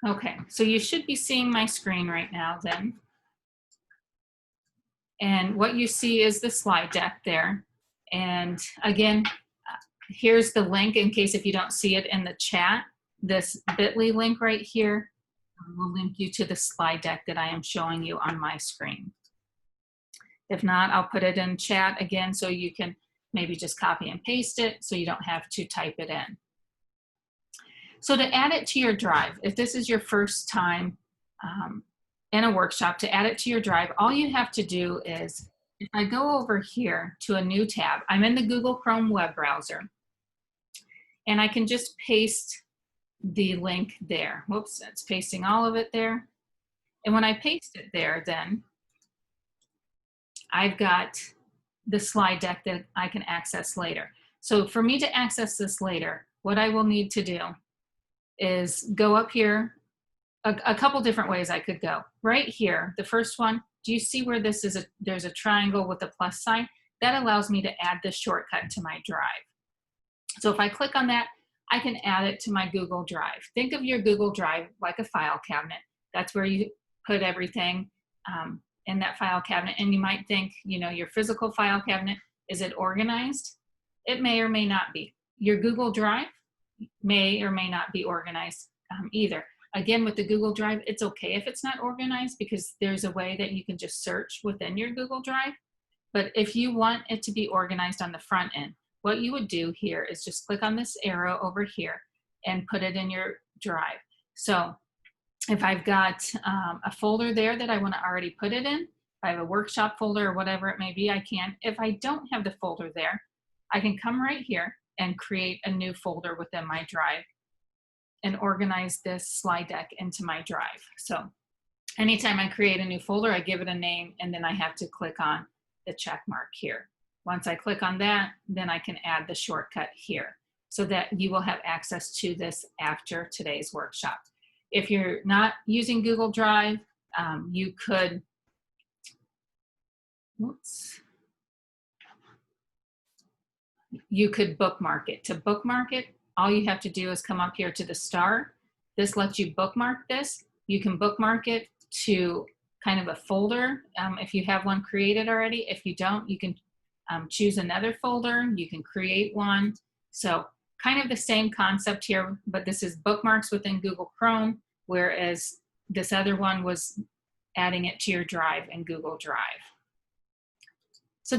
Okay, so you should be seeing my screen right now then. And what you see is the slide deck there. And again, here's the link in case if you don't see it in the chat. This bit.ly link right here will link you to the slide deck that I am showing you on my screen. If not, I'll put it in chat again so you can maybe just copy and paste it so you don't have to type it in. So to add it to your drive, if this is your first time in a workshop, to add it to your drive, all you have to do is, if I go over here to a new tab, I'm in the Google Chrome web browser, and I can just paste the link there. Whoops, it's pasting all of it there. And when I paste it there, then I've got the slide deck that I can access later. So for me to access this later, what I will need to do is go up here. A couple different ways I could go. Right here, the first one, do you see where this is there's a triangle with a plus sign? That allows me to add this shortcut to my drive. So if I click on that, I can add it to my Google Drive. Think of your Google Drive like a file cabinet. That's where you put everything in that file cabinet. And you might think, you know, your physical file cabinet, is it organized? It may or may not be. Your Google Drive may or may not be organized either. Again, with the Google Drive, it's okay if it's not organized because there's a way that you can just search within your Google Drive. But if you want it to be organized on the front end, what you would do here is just click on this arrow over here and put it in your drive. So if I've got a folder there that I want to already put it in, if I have a workshop folder or whatever it may be, I can. If I don't have the folder there, I can come right here and create a new folder within my drive and organize this slide deck into my drive. So anytime I create a new folder, I give it a name, and then I have to click on the check mark here. Once I click on that, then I can add the shortcut here so that you will have access to this after today's workshop. If you're not using Google Drive, you could, you could bookmark it. To bookmark it, all you have to do is come up here to the star. This lets you bookmark this. You can bookmark it to kind of a folder if you have one created already. If you don't, you can choose another folder. You can create one. So kind of the same concept here, but this is bookmarks within Google Chrome, whereas this other one was adding it to your drive in Google Drive. So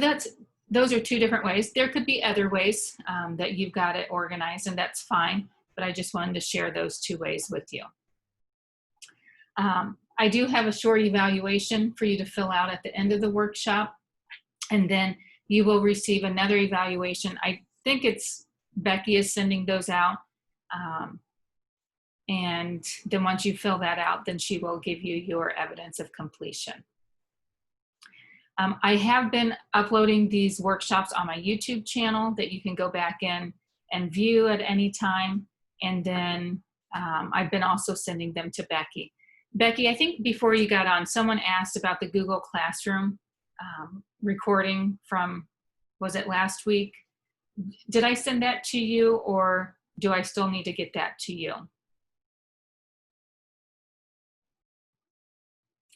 those are two different ways. There could be other ways that you've got it organized, and that's fine, but I just wanted to share those two ways with you. I do have a short evaluation for you to fill out at the end of the workshop, and then you will receive another evaluation. I think it's Becky is sending those out, and then once you fill that out, then she will give you your evidence of completion. I have been uploading these workshops on my YouTube channel that you can go back in and view at any time. And then I've been also sending them to Becky. Becky, I think before you got on, someone asked about the Google Classroom recording from, was it last week? Did I send that to you, or do I still need to get that to you?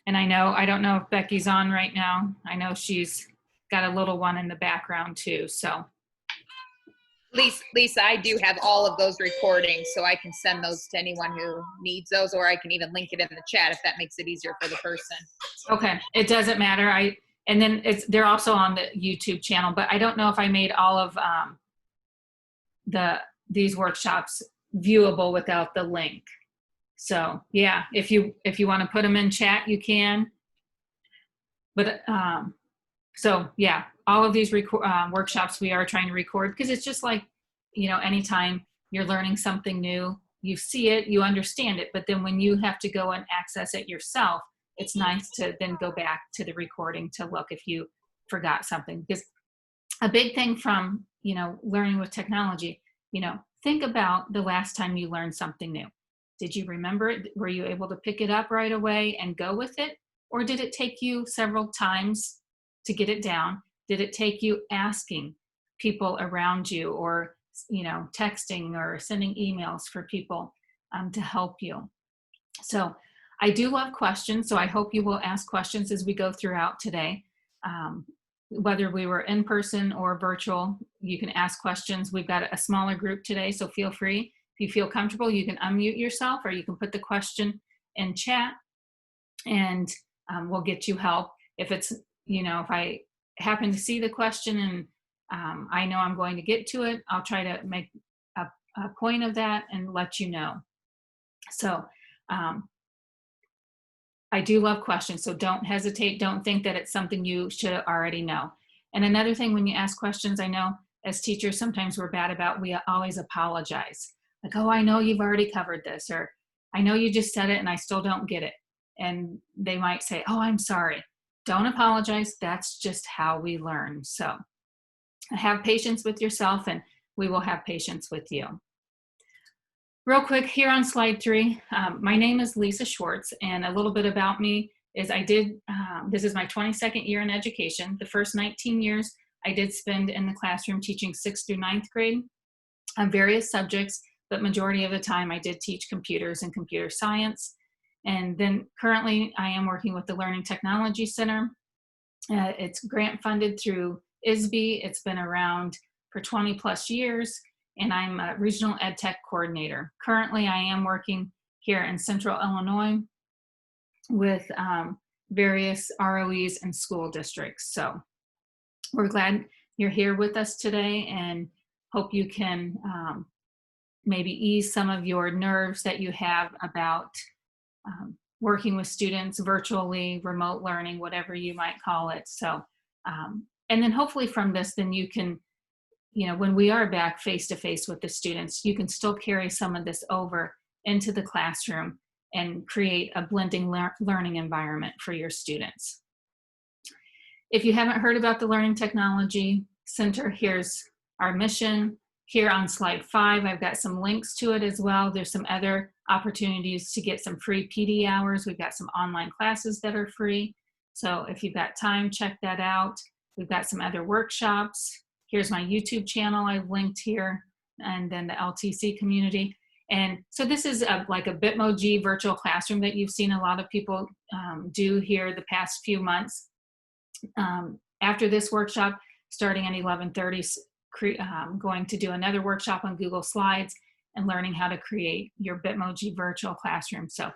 And I don't know if Becky's on right now. I know she's got a little one in the background too, so. Lisa, I do have all of those recordings, so I can send those to anyone who needs those, or I can even link it in the chat if that makes it easier for the person. Okay, it doesn't matter. And then they're also on the YouTube channel, but I don't know if I made all of these workshops viewable without the link. So yeah, if you want to put them in chat, you can. But so yeah, all of these workshops we are trying to record, because it's just like, you know, anytime you're learning something new, you see it, you understand it, but then when you have to go and access it yourself, it's nice to then go back to the recording to look if you forgot something. Because a big thing from, you know, learning with technology, you know, think about the last time you learned something new. Did you remember it? Were you able to pick it up right away and go with it? Or did it take you several times to get it down? Did it take you asking people around you, or, you know, texting or sending emails for people to help you? So I do love questions, so I hope you will ask questions as we go throughout today. Whether we were in person or virtual, you can ask questions. We've got a smaller group today, so feel free. If you feel comfortable, you can unmute yourself or you can put the question in chat, and we'll get you help. If it's, if I happen to see the question and I know I'm going to get to it, I'll try to make a point of that and let you know. So I do love questions, so don't hesitate. Don't think that it's something you should already know. And another thing, when you ask questions, I know as teachers, sometimes we're bad about, we always apologize. Like, oh, I know you've already covered this, or I know you just said it and I still don't get it. And they might say, oh, I'm sorry. Don't apologize. That's just how we learn. So have patience with yourself and we will have patience with you. Real quick, here on slide 3, my name is Lisa Schwartz, and a little bit about me is this is my 22nd year in education. The first 19 years I did spend in the classroom teaching 6th through 9th grade on various subjects, but majority of the time I did teach computers and computer science. And then currently I am working with the Learning Technology Center. It's grant funded through ISB. It's been around for 20 plus years. And I'm a regional ed tech coordinator. Currently, I am working here in Central Illinois with various ROEs and school districts. So we're glad you're here with us today and hope you can maybe ease some of your nerves that you have about working with students virtually, remote learning, whatever you might call it. So, and then hopefully from this, then you can, when we are back face-to-face with the students, you can still carry some of this over into the classroom and create a blending learning environment for your students. If you haven't heard about the Learning Technology Center, here's our mission. Here on slide 5, I've got some links to it as well. There's some other opportunities to get some free PD hours. We've got some online classes that are free. So if you've got time, check that out. We've got some other workshops. Here's my YouTube channel I've linked here, and then the LTC community. And so this is like a Bitmoji virtual classroom that you've seen a lot of people do here the past few months. After this workshop, starting at 11:30, I'm going to do another workshop on Google Slides and learning how to create your Bitmoji virtual classroom. So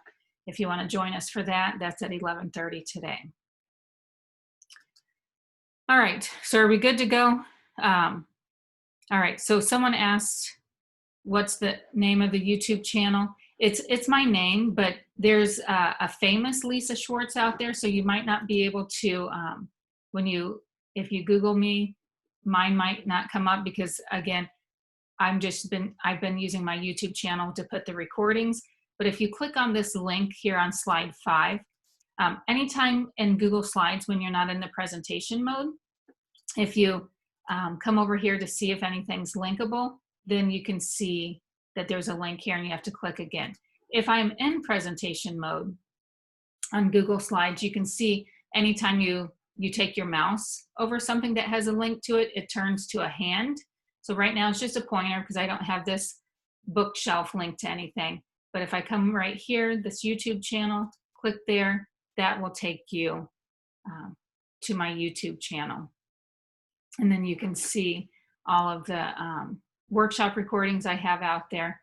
if you want to join us for that, that's at 11:30 today. All right, so are we good to go? All right, so someone asked, what's the name of the YouTube channel? It's my name, but there's a famous Lisa Schwartz out there, so you might not be able to, if you Google me, mine might not come up because, again, I've been using my YouTube channel to put the recordings. But if you click on this link here on slide 5, anytime in Google Slides when you're not in the presentation mode, if you come over here to see if anything's linkable, then you can see that there's a link here and you have to click again. If I'm in presentation mode on Google Slides, you can see anytime you take your mouse over something that has a link to it, it turns to a hand. So right now it's just a pointer because I don't have this bookshelf linked to anything. But if I come right here, this YouTube channel, click there, that will take you to my YouTube channel. And then you can see all of the workshop recordings I have out there.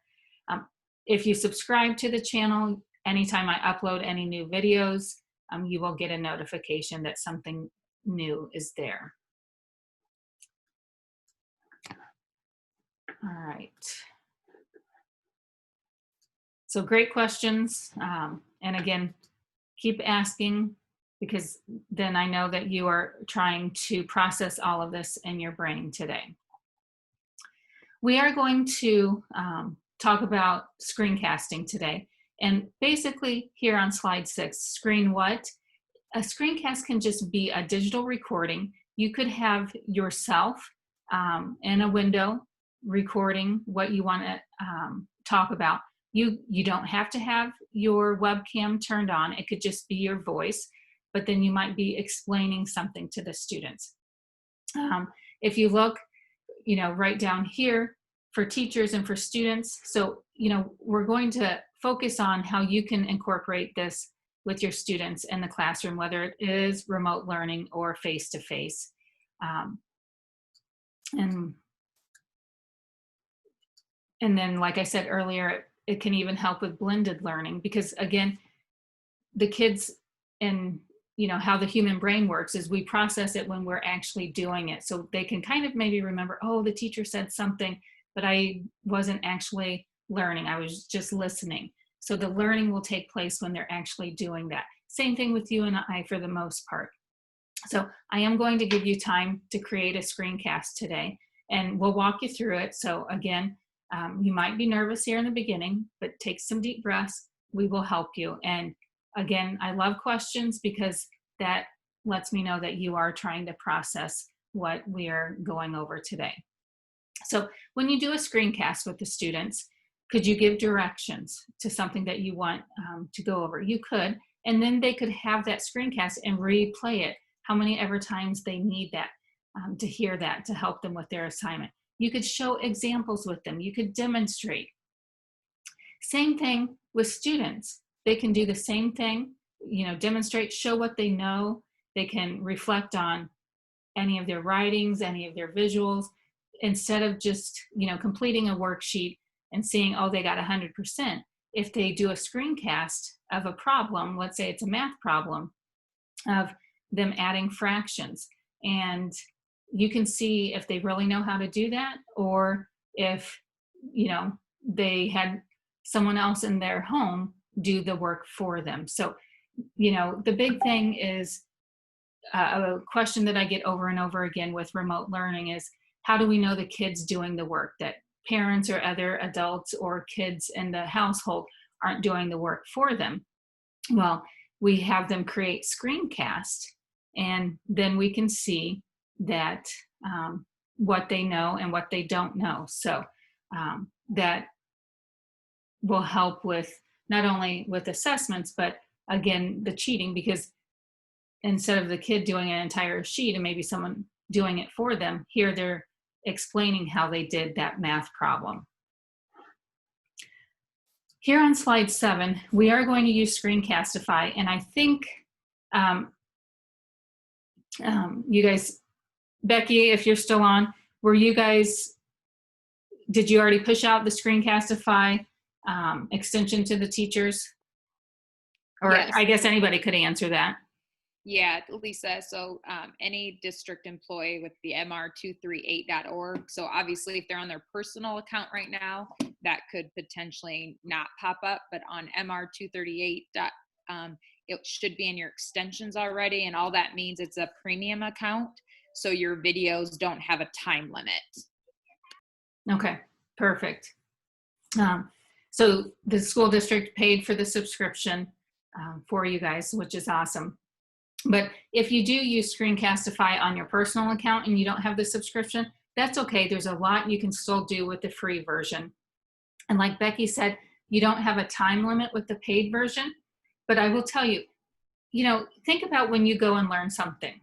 If you subscribe to the channel, anytime I upload any new videos, you will get a notification that something new is there. All right. So great questions. And again, keep asking, because then I know that you are trying to process all of this in your brain today. We are going to talk about screencasting today. And basically here on slide 6, screen what? A screencast can just be a digital recording. You could have yourself in a window recording what you want to talk about. You don't have to have your webcam turned on. It could just be your voice, but then you might be explaining something to the students. If you look, right down here for teachers and for students, so, we're going to focus on how you can incorporate this with your students in the classroom, whether it is remote learning or face-to-face. And then, like I said earlier, it can even help with blended learning, because again, the kids, and how the human brain works is we process it when we're actually doing it. So they can kind of maybe remember, oh, the teacher said something, but I wasn't actually learning, I was just listening. So the learning will take place when they're actually doing that. Same thing with you and I for the most part. So I am going to give you time to create a screencast today, and we'll walk you through it. So again, you might be nervous here in the beginning, but take some deep breaths. We will help you. And again, I love questions because that lets me know that you are trying to process what we are going over today. So when you do a screencast with the students, could you give directions to something that you want to go over? You could, and then they could have that screencast and replay it how many ever times they need that to hear that, to help them with their assignment. You could show examples with them. You could demonstrate. Same thing with students. They can do the same thing, demonstrate, show what they know. They can reflect on any of their writings, any of their visuals, instead of just, completing a worksheet and seeing, oh, they got 100%. If they do a screencast of a problem, let's say it's a math problem, of them adding fractions, and you can see if they really know how to do that, or if, they had someone else in their home do the work for them. So, the big thing is a question that I get over and over again with remote learning is, how do we know the kids doing the work, that parents or other adults or kids in the household aren't doing the work for them? Well, we have them create screencast, and then we can see that what they know and what they don't know. So that will help with not only with assessments, but again, the cheating, because instead of the kid doing an entire sheet and maybe someone doing it for them, here they're explaining how they did that math problem. Here on slide 7, we are going to use Screencastify, and I think you guys, Becky, if you're still on, did you already push out the Screencastify extension to the teachers? Or yes. I guess anybody could answer that. Yeah, Lisa, so any district employee with the mr238.org, so obviously if they're on their personal account right now, that could potentially not pop up, but on mr238, it should be in your extensions already, and all that means it's a premium account, so your videos don't have a time limit. Okay, perfect. So the school district paid for the subscription for you guys, which is awesome. But if you do use Screencastify on your personal account and you don't have the subscription, that's okay. There's a lot you can still do with the free version. And like Becky said, you don't have a time limit with the paid version. But I will tell you, think about when you go and learn something.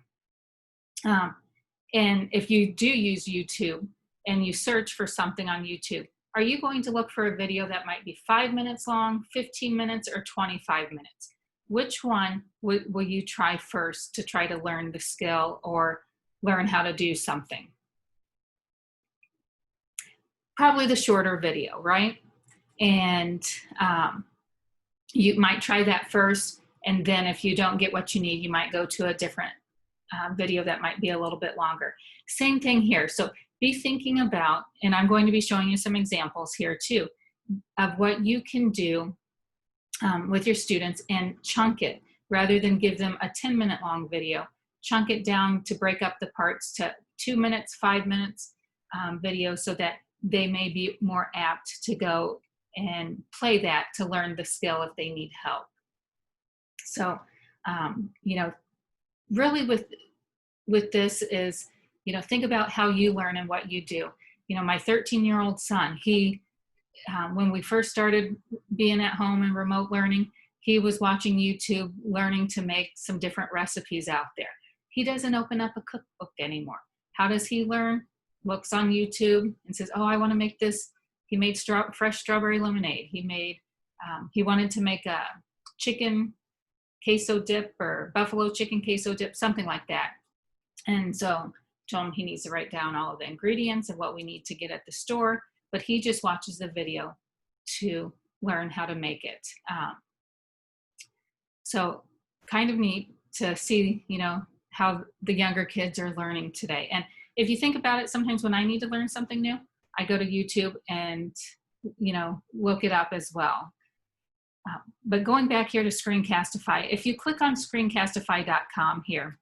And if you do use YouTube and you search for something on YouTube, are you going to look for a video that might be 5 minutes long, 15 minutes, or 25 minutes? Which one will you try first to try to learn the skill or learn how to do something? Probably the shorter video, right? And you might try that first, and then if you don't get what you need, you might go to a different video that might be a little bit longer. Same thing here. So be thinking about, and I'm going to be showing you some examples here too, of what you can do with your students, and chunk it rather than give them a 10-minute long video. Chunk it down to break up the parts to 2 minutes, 5 minutes video, so that they may be more apt to go and play that to learn the skill if they need help. So, really with this is, think about how you learn and what you do. My 13-year-old son, when we first started being at home and remote learning, he was watching YouTube, learning to make some different recipes out there. He doesn't open up a cookbook anymore. How does he learn? Looks on YouTube and says, oh, I want to make this. He made fresh strawberry lemonade. He made He wanted to make a chicken queso dip or buffalo chicken queso dip, something like that. And so told him he needs to write down all of the ingredients and what we need to get at the store, but he just watches the video to learn how to make it. So kind of neat to see, you know, how the younger kids are learning today. And if you think about it, sometimes when I need to learn something new, I go to YouTube and, you know, look it up as well. But going back here to Screencastify, if you click on screencastify.com here,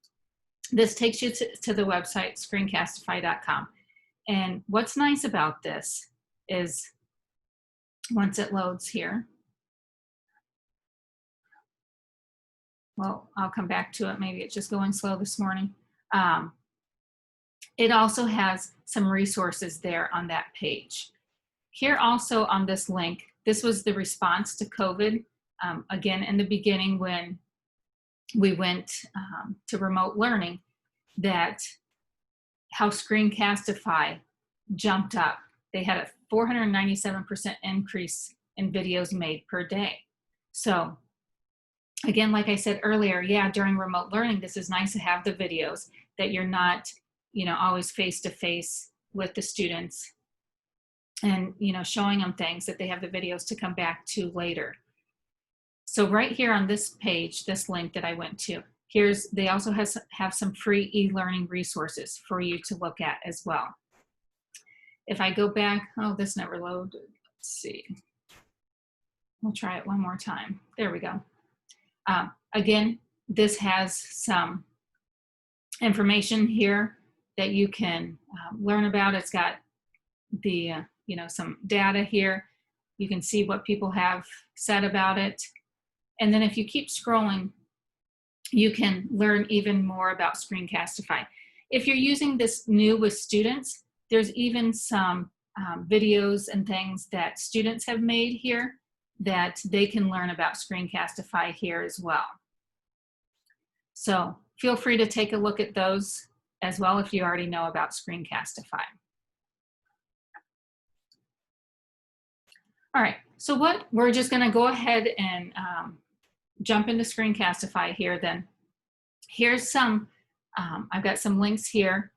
this takes you to the website, screencastify.com. And what's nice about this is once it loads here, well, I'll come back to it. Maybe it's just going slow this morning. It also has some resources there on that page. Here also on this link, this was the response to COVID. Again, in the beginning when we went to remote learning, that how Screencastify jumped up. They had a 497% increase in videos made per day. So again, like I said earlier, yeah, during remote learning, this is nice to have the videos that you're not, you know, always face to face with the students and, you know, showing them things, that they have the videos to come back to later. So right here on this page, this link that I went to, they also have some free e-learning resources for you to look at as well. If I go back, oh, this never loaded. Let's see. We'll try it one more time. There we go. Again, this has some information here that you can learn about. It's got the, you know, some data here. You can see what people have said about it. And then if you keep scrolling, you can learn even more about Screencastify. If you're using this new with students, there's even some videos and things that students have made here that they can learn about Screencastify here as well. So feel free to take a look at those as well if you already know about Screencastify. All right, so we're just gonna go ahead and jump into Screencastify here then. Here's some, I've got some links here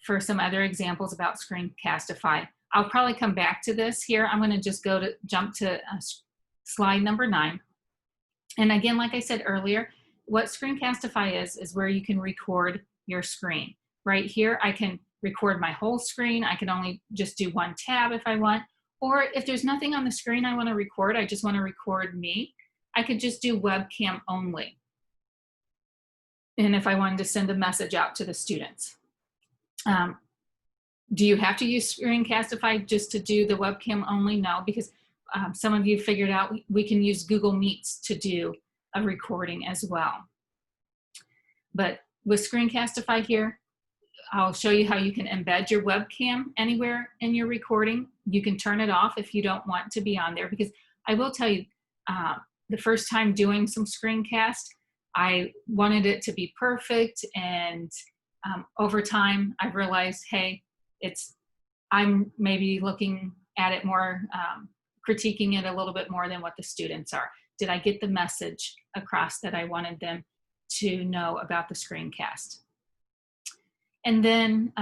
for some other examples about Screencastify. I'll probably come back to this here. I'm gonna just jump to slide number 9. And again, like I said earlier, what Screencastify is where you can record your screen. Right here, I can record my whole screen. I can only just do one tab if I want. Or if there's nothing on the screen I wanna record, I just wanna record me, I could just do webcam only. And if I wanted to send a message out to the students. Do you have to use Screencastify just to do the webcam only? No, because some of you figured out we can use Google Meets to do a recording as well. But with Screencastify here, I'll show you how you can embed your webcam anywhere in your recording. You can turn it off if you don't want to be on there, because I will tell you, the first time doing some screencast, I wanted it to be perfect, and over time I realized, hey, I'm maybe looking at it more, critiquing it a little bit more than what the students are. Did I get the message across that I wanted them to know about the screencast? And then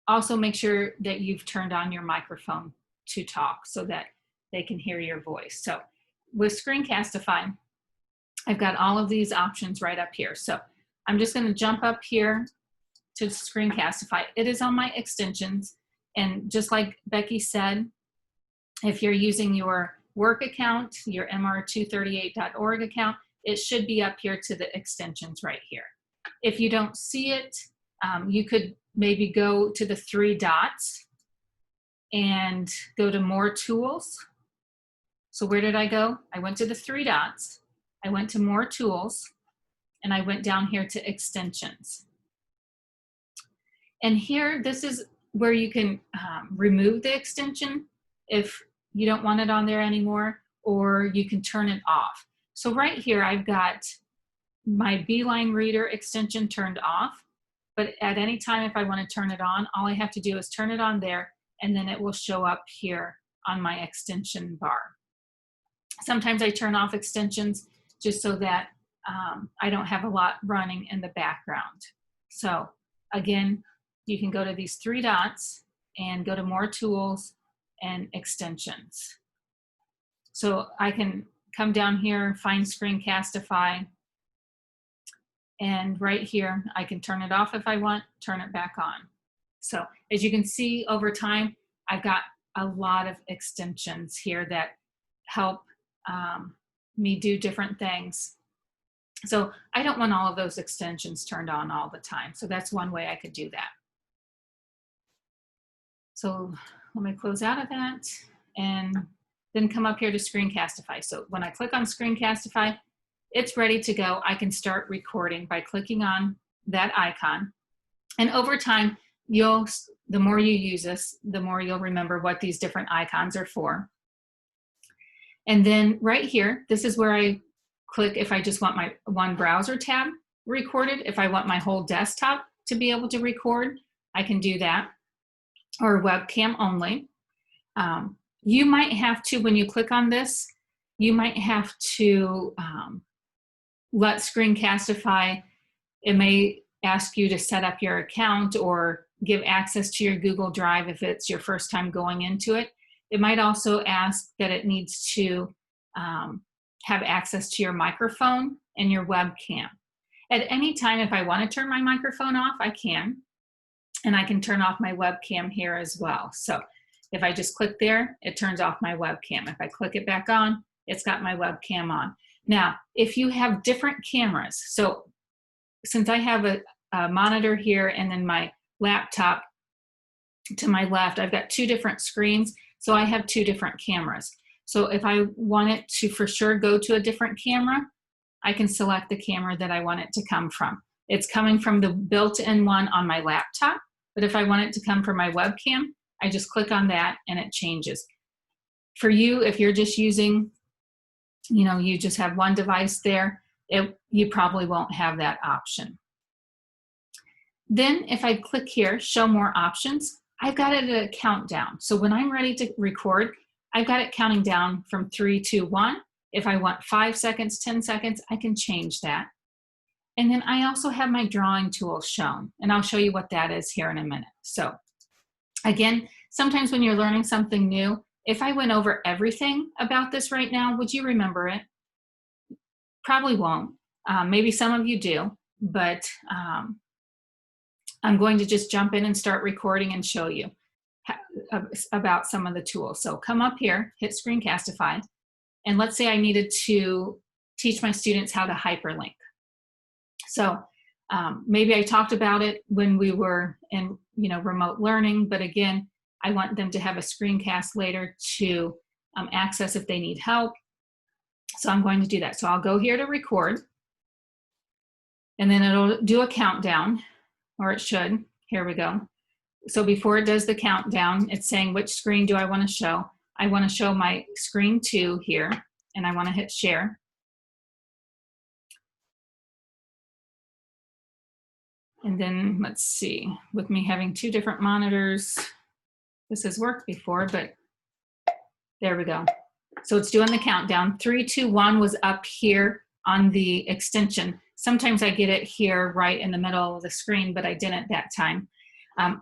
also make sure that you've turned on your microphone to talk so that they can hear your voice. So with Screencastify, I've got all of these options right up here. So I'm just going to jump up here to Screencastify. It is on my extensions. And just like Becky said, if you're using your work account, your mr238.org account, it should be up here to the extensions right here. If you don't see it, you could maybe go to the 3 dots and go to more tools. So where did I go? I went to the 3 dots, I went to more tools, and I went down here to extensions. And here, this is where you can remove the extension if you don't want it on there anymore, or you can turn it off. So right here, I've got my Beeline Reader extension turned off, but at any time if I want to turn it on, all I have to do is turn it on there, and then it will show up here on my extension bar. Sometimes I turn off extensions just so that I don't have a lot running in the background. So again, you can go to these three dots and go to more tools and extensions. So I can come down here, find Screencastify, and right here, I can turn it off if I want, turn it back on. So as you can see over time, I've got a lot of extensions here that help me do different things. So I don't want all of those extensions turned on all the time. So that's one way I could do that. So let me close out of that and then come up here to Screencastify. So when I click on Screencastify, it's ready to go. I can start recording by clicking on that icon. And over time, the more you use this, the more you'll remember what these different icons are for. And then right here, this is where I click if I just want my one browser tab recorded. If I want my whole desktop to be able to record, I can do that, or webcam only. You might have to, when you click on this, you might have to let Screencastify, it may ask you to set up your account or give access to your Google Drive if it's your first time going into it. It might also ask that it needs to have access to your microphone and your webcam. At any time, if I want to turn my microphone off, I can. And I can turn off my webcam here as well. So if I just click there, it turns off my webcam. If I click it back on, it's got my webcam on. Now, if you have different cameras, so since I have a monitor here and then my laptop to my left, I've got two different screens, so I have two different cameras. So if I want it to for sure go to a different camera, I can select the camera that I want it to come from. It's coming from the built-in one on my laptop, but if I want it to come from my webcam, I just click on that and it changes. For you, if you're just using, you just have one device there, you probably won't have that option. Then if I click here, show more options, I've got it at a countdown. So when I'm ready to record, I've got it counting down from 3, 2, 1. If I want 5 seconds, 10 seconds, I can change that. And then I also have my drawing tool shown, and I'll show you what that is here in a minute. So again, sometimes when you're learning something new, if I went over everything about this right now, would you remember it? Probably won't. Maybe some of you do, but I'm going to just jump in and start recording and show you about some of the tools. So come up here, hit Screencastify, and let's say I needed to teach my students how to hyperlink. So maybe I talked about it when we were in remote learning, but again, I want them to have a screencast later to access if they need help. So I'm going to do that. So I'll go here to record, and then it'll do a countdown, or it should. Here we go. So before it does the countdown, it's saying which screen do I want to show. I want to show my screen 2 here, and I want to hit share. And then let's see, with me having 2 different monitors, this has worked before, but there we go. So it's doing the countdown. 3, 2, 1 was up here on the extension. Sometimes I get it here right in the middle of the screen, but I didn't that time.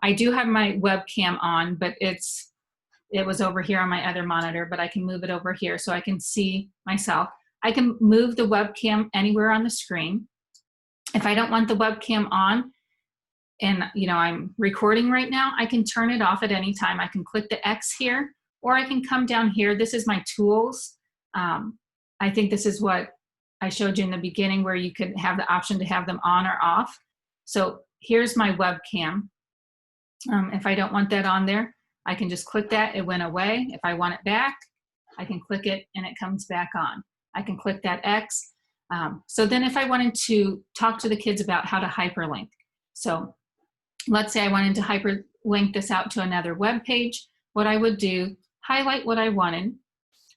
I do have my webcam on, but it was over here on my other monitor, but I can move it over here so I can see myself. I can move the webcam anywhere on the screen. If I don't want the webcam on and I'm recording right now, I can turn it off at any time. I can click the X here, or I can come down here. This is my tools. I think this is what I showed you in the beginning, where you could have the option to have them on or off. So here's my webcam. If I don't want that on there, I can just click that, it went away. If I want it back, I can click it and it comes back on. I can click that X. So then if I wanted to talk to the kids about how to hyperlink. So let's say I wanted to hyperlink this out to another web page. What I would do, highlight what I wanted.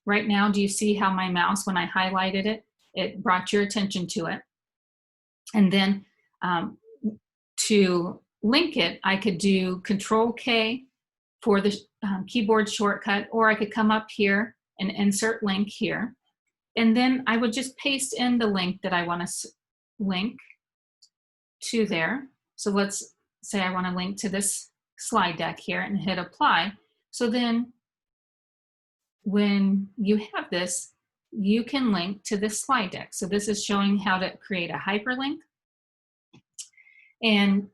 Right now, do you see how my mouse, when I highlighted it, it brought your attention to it? And then to link it, I could do Control-K for the keyboard shortcut, or I could come up here and insert link here. And then I would just paste in the link that I want to link to there. So let's say I want to link to this slide deck here and hit apply. So then when you have this, you can link to this slide deck. So this is showing how to create a hyperlink. And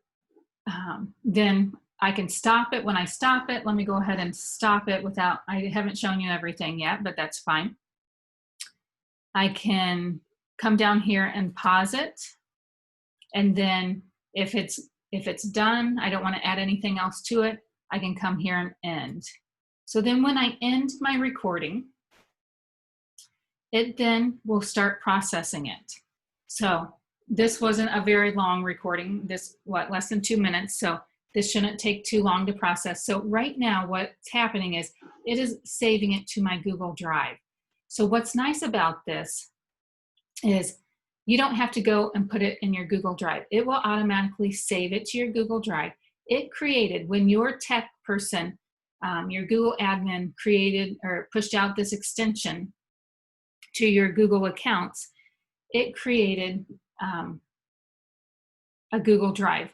then I can stop it. When I stop it, let me go ahead and stop it without, I haven't shown you everything yet, but that's fine. I can come down here and pause it. And then if it's done, I don't want to add anything else to it, I can come here and end. So then when I end my recording, it then will start processing it. So this wasn't a very long recording, this, less than 2 minutes, so this shouldn't take too long to process. So right now what's happening is it is saving it to my Google Drive. So what's nice about this is you don't have to go and put it in your Google Drive. It will automatically save it to your Google Drive. It created, when your tech person, your Google admin created or pushed out this extension to your Google accounts, it created a Google Drive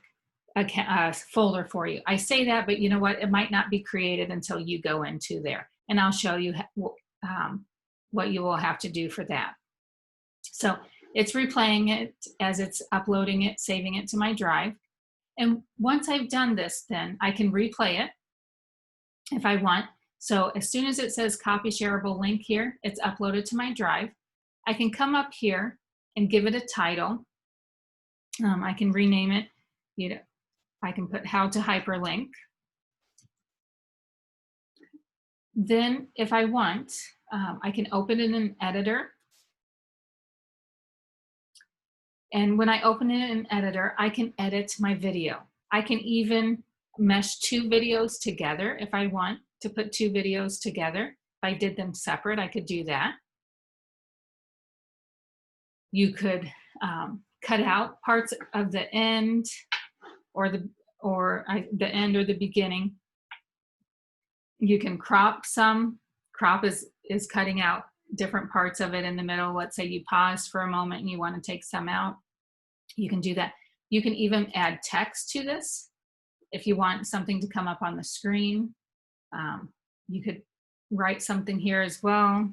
a folder for you. I say that, but you know what? It might not be created until you go into there. And I'll show you what you will have to do for that. So it's replaying it as it's uploading it, saving it to my drive. And once I've done this, then I can replay it if I want. So as soon as it says copy shareable link here, it's uploaded to my drive. I can come up here and give it a title. I can rename it, you know, I can put how to hyperlink. Then if I want, I can open it in an editor. And when I open it in an editor, I can edit my video. I can even mesh 2 videos together if I want to put 2 videos together. If I did them separate, I could do that. You could cut out parts of the end or the end or the beginning. You can crop some. Crop is cutting out different parts of it in the middle. Let's say you paused for a moment and you want to take some out. You can do that. You can even add text to this. If you want something to come up on the screen, you could write something here as well.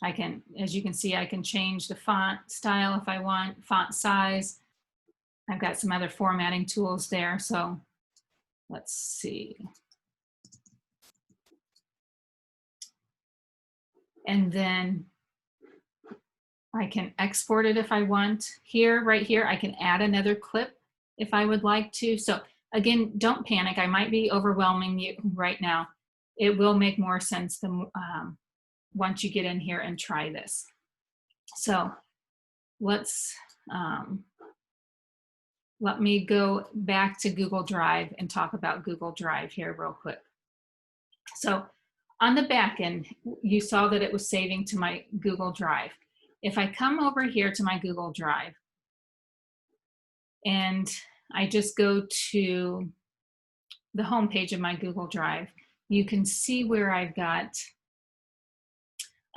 I can, as you can see, I can change the font style if I want, font size. I've got some other formatting tools there. So let's see. And then I can export it if I want. Here, right here, I can add another clip if I would like to. So again, don't panic. I might be overwhelming you right now. It will make more sense than once you get in here and try this. So let's, let me go back to Google Drive and talk about Google Drive here real quick. So on the back end, you saw that it was saving to my Google Drive. If I come over here to my Google Drive and I just go to the home page of my Google Drive, you can see where I've got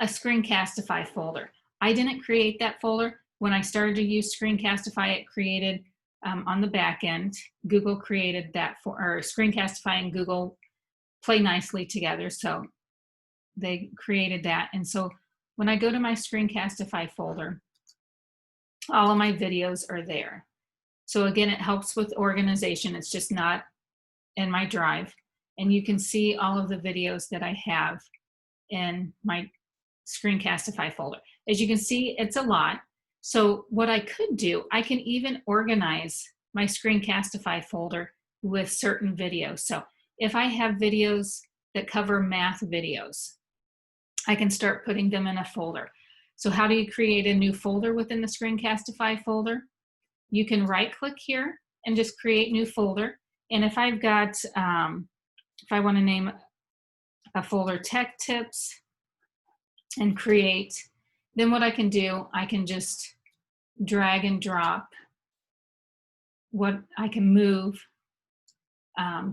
a Screencastify folder. I didn't create that folder. When I started to use Screencastify, it created on the back end, Google created that for, or Screencastify and Google play nicely together. So they created that. And so when I go to my Screencastify folder, all of my videos are there. So again, it helps with organization. It's just not in my drive. And you can see all of the videos that I have in my Screencastify folder. As you can see, it's a lot. So what I could do, I can even organize my Screencastify folder with certain videos. So if I have videos that cover math videos, I can start putting them in a folder. So how do you create a new folder within the Screencastify folder? You can right click here and just create new folder. And if I've got, if I want to name a folder tech tips and create, then what I can do, I can just drag and drop what I can move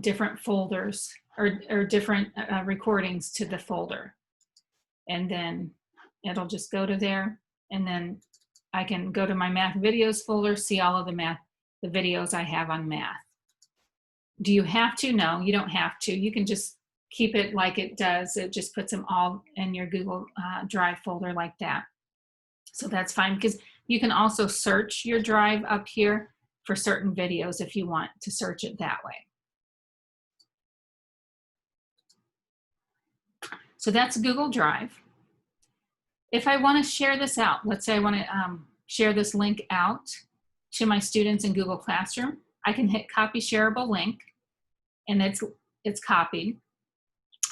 different folders or different recordings to the folder. And then it'll just go to there. And then I can go to my math videos folder, see all of the videos I have on math. Do you have to? No, you don't have to. You can just keep it like it does. It just puts them all in your Google Drive folder like that. So that's fine, because you can also search your drive up here for certain videos if you want to search it that way. So that's Google Drive. If I want to share this out, let's say I want to share this link out to my students in Google Classroom, I can hit copy shareable link, and it's copied.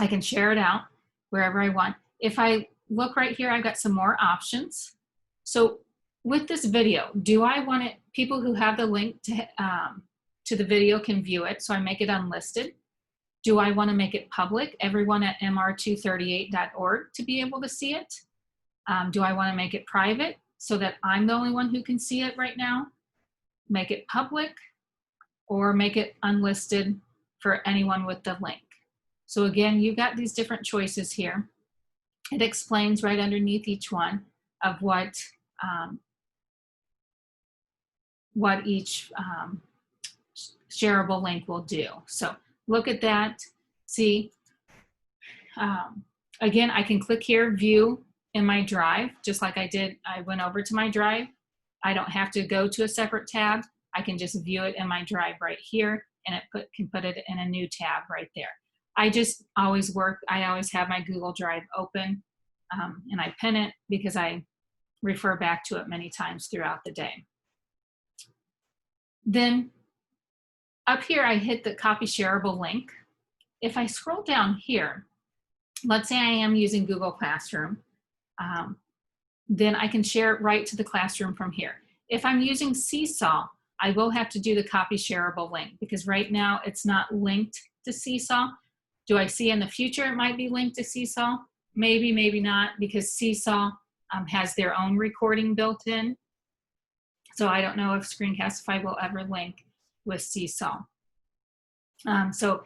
I can share it out wherever I want. If I look right here, I've got some more options. So with this video, do I want it, people who have the link to the video can view it, so I make it unlisted. Do I want to make it public, everyone at mr238.org to be able to see it? Do I want to make it private so that I'm the only one who can see it right now? Make it public, or make it unlisted for anyone with the link. So again, you've got these different choices here. It explains right underneath each one of what each shareable link will do. So look at that, see. Again, I can click here, view in my drive, just like I did. I went over to my drive. I don't have to go to a separate tab. I can just view it in my drive right here, and it can put it in a new tab right there. I just always I always have my Google Drive open, and I pin it because I refer back to it many times throughout the day. Then up here, I hit the copy shareable link. If I scroll down here, let's say I am using Google Classroom, then I can share it right to the classroom from here. If I'm using Seesaw, I will have to do the copy shareable link, because right now it's not linked to Seesaw. Do I see in the future it might be linked to Seesaw? Maybe, maybe not, because Seesaw has their own recording built in. So I don't know if Screencastify will ever link with Seesaw. So,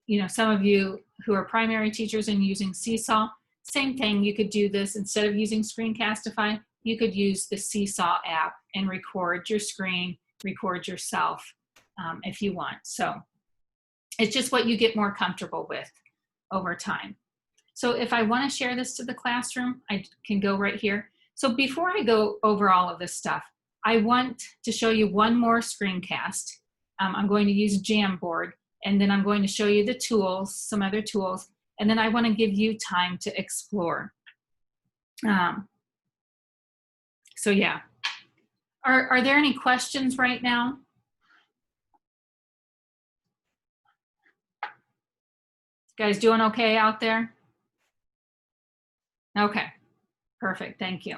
you know, some of you who are primary teachers and using Seesaw, same thing, you could do this. Instead of using Screencastify, you could use the Seesaw app and record your screen, record yourself if you want. So it's just what you get more comfortable with over time. So if I want to share this to the classroom, I can go right here. So before I go over all of this stuff, I want to show you one more screencast. I'm going to use Jamboard, and then I'm going to show you the tools, some other tools, and then I want to give you time to explore. So yeah, are there any questions right now? Guys doing okay out there? Okay, perfect, thank you.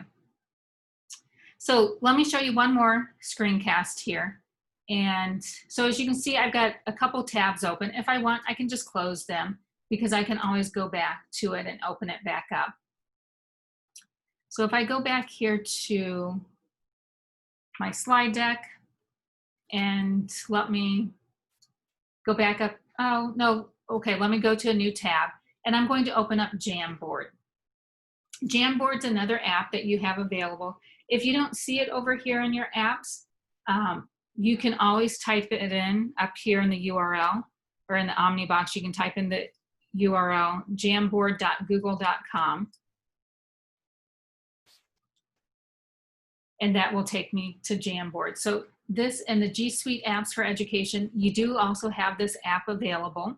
So let me show you one more screencast here. And so as you can see, I've got a couple tabs open. If I want, I can just close them, because I can always go back to it and open it back up. So if I go back here to my slide deck, and let me go back up. Oh, no, okay, let me go to a new tab, and I'm going to open up Jamboard. Jamboard's another app that you have available. If you don't see it over here in your apps, you can always type it in up here in the URL, or in the Omnibox, you can type in the URL jamboard.google.com. And that will take me to Jamboard. So this and the G Suite apps for education, you do also have this app available.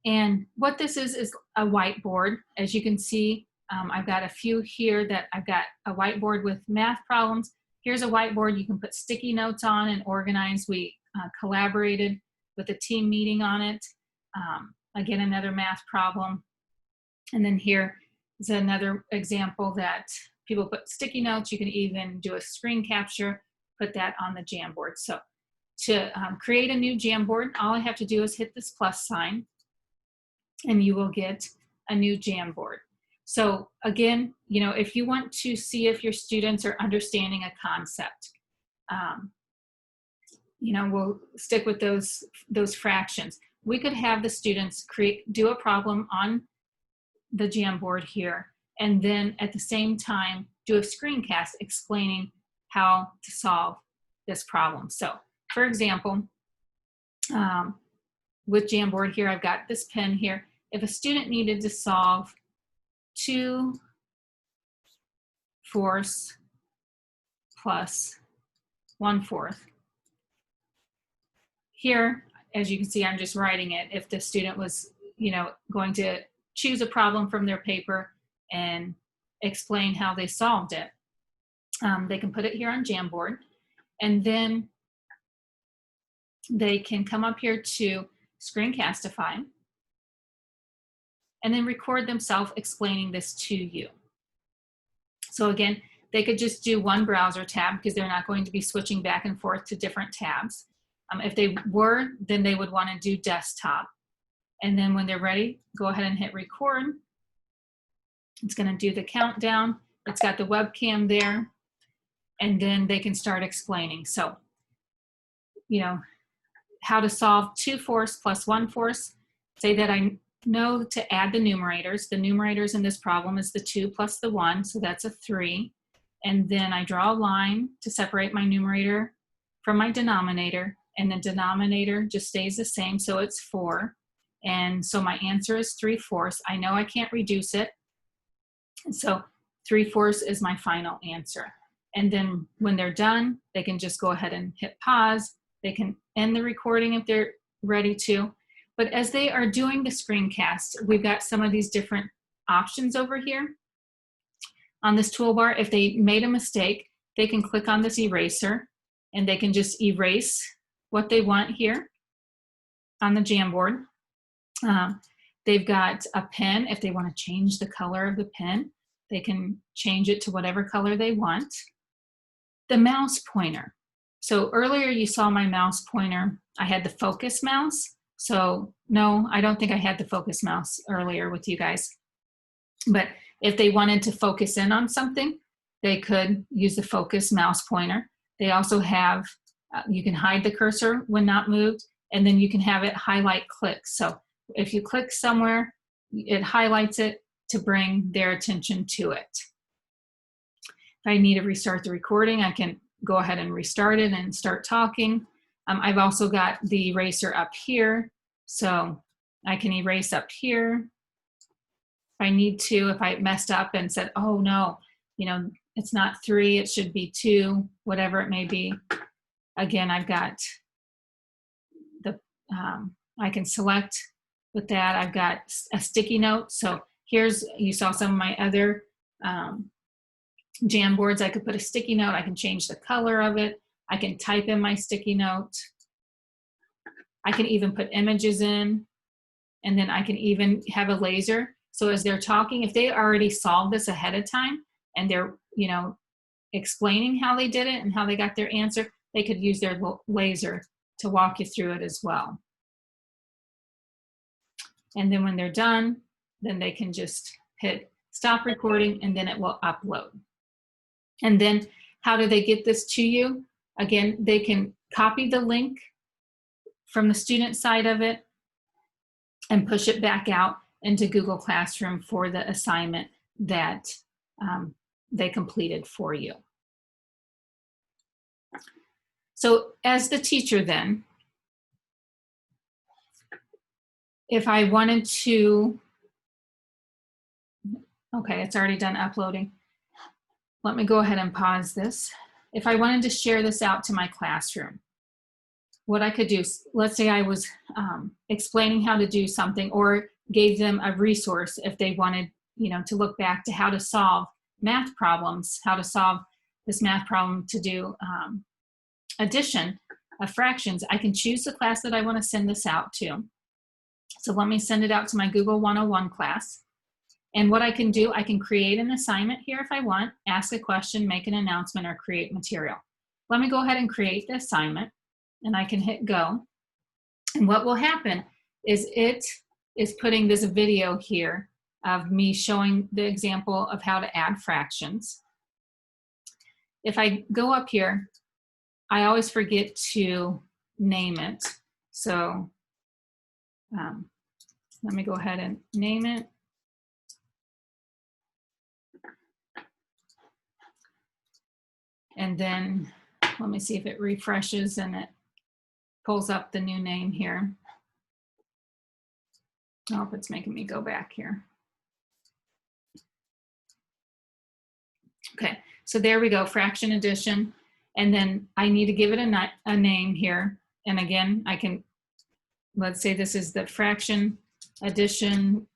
And what this is a whiteboard. As you can see, I've got a few here that I've got a whiteboard with math problems. Here's a whiteboard you can put sticky notes on and organize. We collaborated with a team meeting on it. Again, another math problem. And then here is another example that people put sticky notes. You can even do a screen capture, put that on the Jamboard. So to create a new Jamboard, all I have to do is hit this plus sign, and you will get a new Jamboard. So again, you know, if you want to see if your students are understanding a concept, we'll stick with those fractions. We could have the students do a problem on the Jamboard here, and then at the same time do a screencast explaining how to solve this problem. So for example, with Jamboard here, I've got this pen here. If a student needed to solve 2 fourths plus 1/4. Here, as you can see, I'm just writing it. If the student was, going to choose a problem from their paper and explain how they solved it, they can put it here on Jamboard, and then they can come up here to Screencastify and then record themselves explaining this to you. So again, they could just do one browser tab because they're not going to be switching back and forth to different tabs. If they were, then they would want to do desktop. And then when they're ready, go ahead and hit record. It's going to do the countdown. It's got the webcam there. And then they can start explaining. So, how to solve 2 fourths plus 1/4. Say that I know to add the numerators. The numerators in this problem is the 2 plus the 1, so that's a 3. And then I draw a line to separate my numerator from my denominator, and the denominator just stays the same, so it's 4. And so my answer is 3/4. I know I can't reduce it, and so 3/4 is my final answer. And then when they're done, they can just go ahead and hit pause. They can end the recording if they're ready to. But as they are doing the screencast, we've got some of these different options over here. On this toolbar, if they made a mistake, they can click on this eraser and they can just erase what they want here on the Jamboard. They've got a pen. If they want to change the color of the pen, they can change it to whatever color they want. The mouse pointer. So earlier you saw my mouse pointer. I had the focus mouse. So no, I don't think I had the focus mouse earlier with you guys. But if they wanted to focus in on something, they could use the focus mouse pointer. They also have, you can hide the cursor when not moved, and then you can have it highlight click. So if you click somewhere, it highlights it to bring their attention to it. If I need to restart the recording, I can go ahead and restart it and start talking. I've also got the eraser up here, so I can erase up here. If I need to, if I messed up and said, oh no, it's not 3, it should be 2, whatever it may be. Again, I've got the, I can select with that. I've got a sticky note. So here's, you saw some of my other Jamboards. I could put a sticky note. I can change the color of it. I can type in my sticky note. I can even put images in, and then I can even have a laser. So as they're talking, if they already solved this ahead of time and they're, explaining how they did it and how they got their answer, they could use their laser to walk you through it as well. And then when they're done, then they can just hit stop recording and then it will upload. And then how do they get this to you? Again, they can copy the link from the student side of it and push it back out into Google Classroom for the assignment that they completed for you. So as the teacher then, if I wanted to, okay, it's already done uploading. Let me go ahead and pause this. If I wanted to share this out to my classroom, what I could do, let's say I was explaining how to do something or gave them a resource if they wanted, to look back to how to solve math problems, how to solve this math problem to do addition of fractions. I can choose the class that I want to send this out to. So let me send it out to my Google 101 class. And what I can do, I can create an assignment here if I want, ask a question, make an announcement, or create material. Let me go ahead and create the assignment, and I can hit go. And what will happen is it is putting this video here of me showing the example of how to add fractions. If I go up here, I always forget to name it. So let me go ahead and name it. And then let me see if it refreshes and it pulls up the new name here. Oh, it's making me go back here. Okay, so there we go, fraction addition. And then I need to give it a name here. And again, I can, let's say this is the fraction addition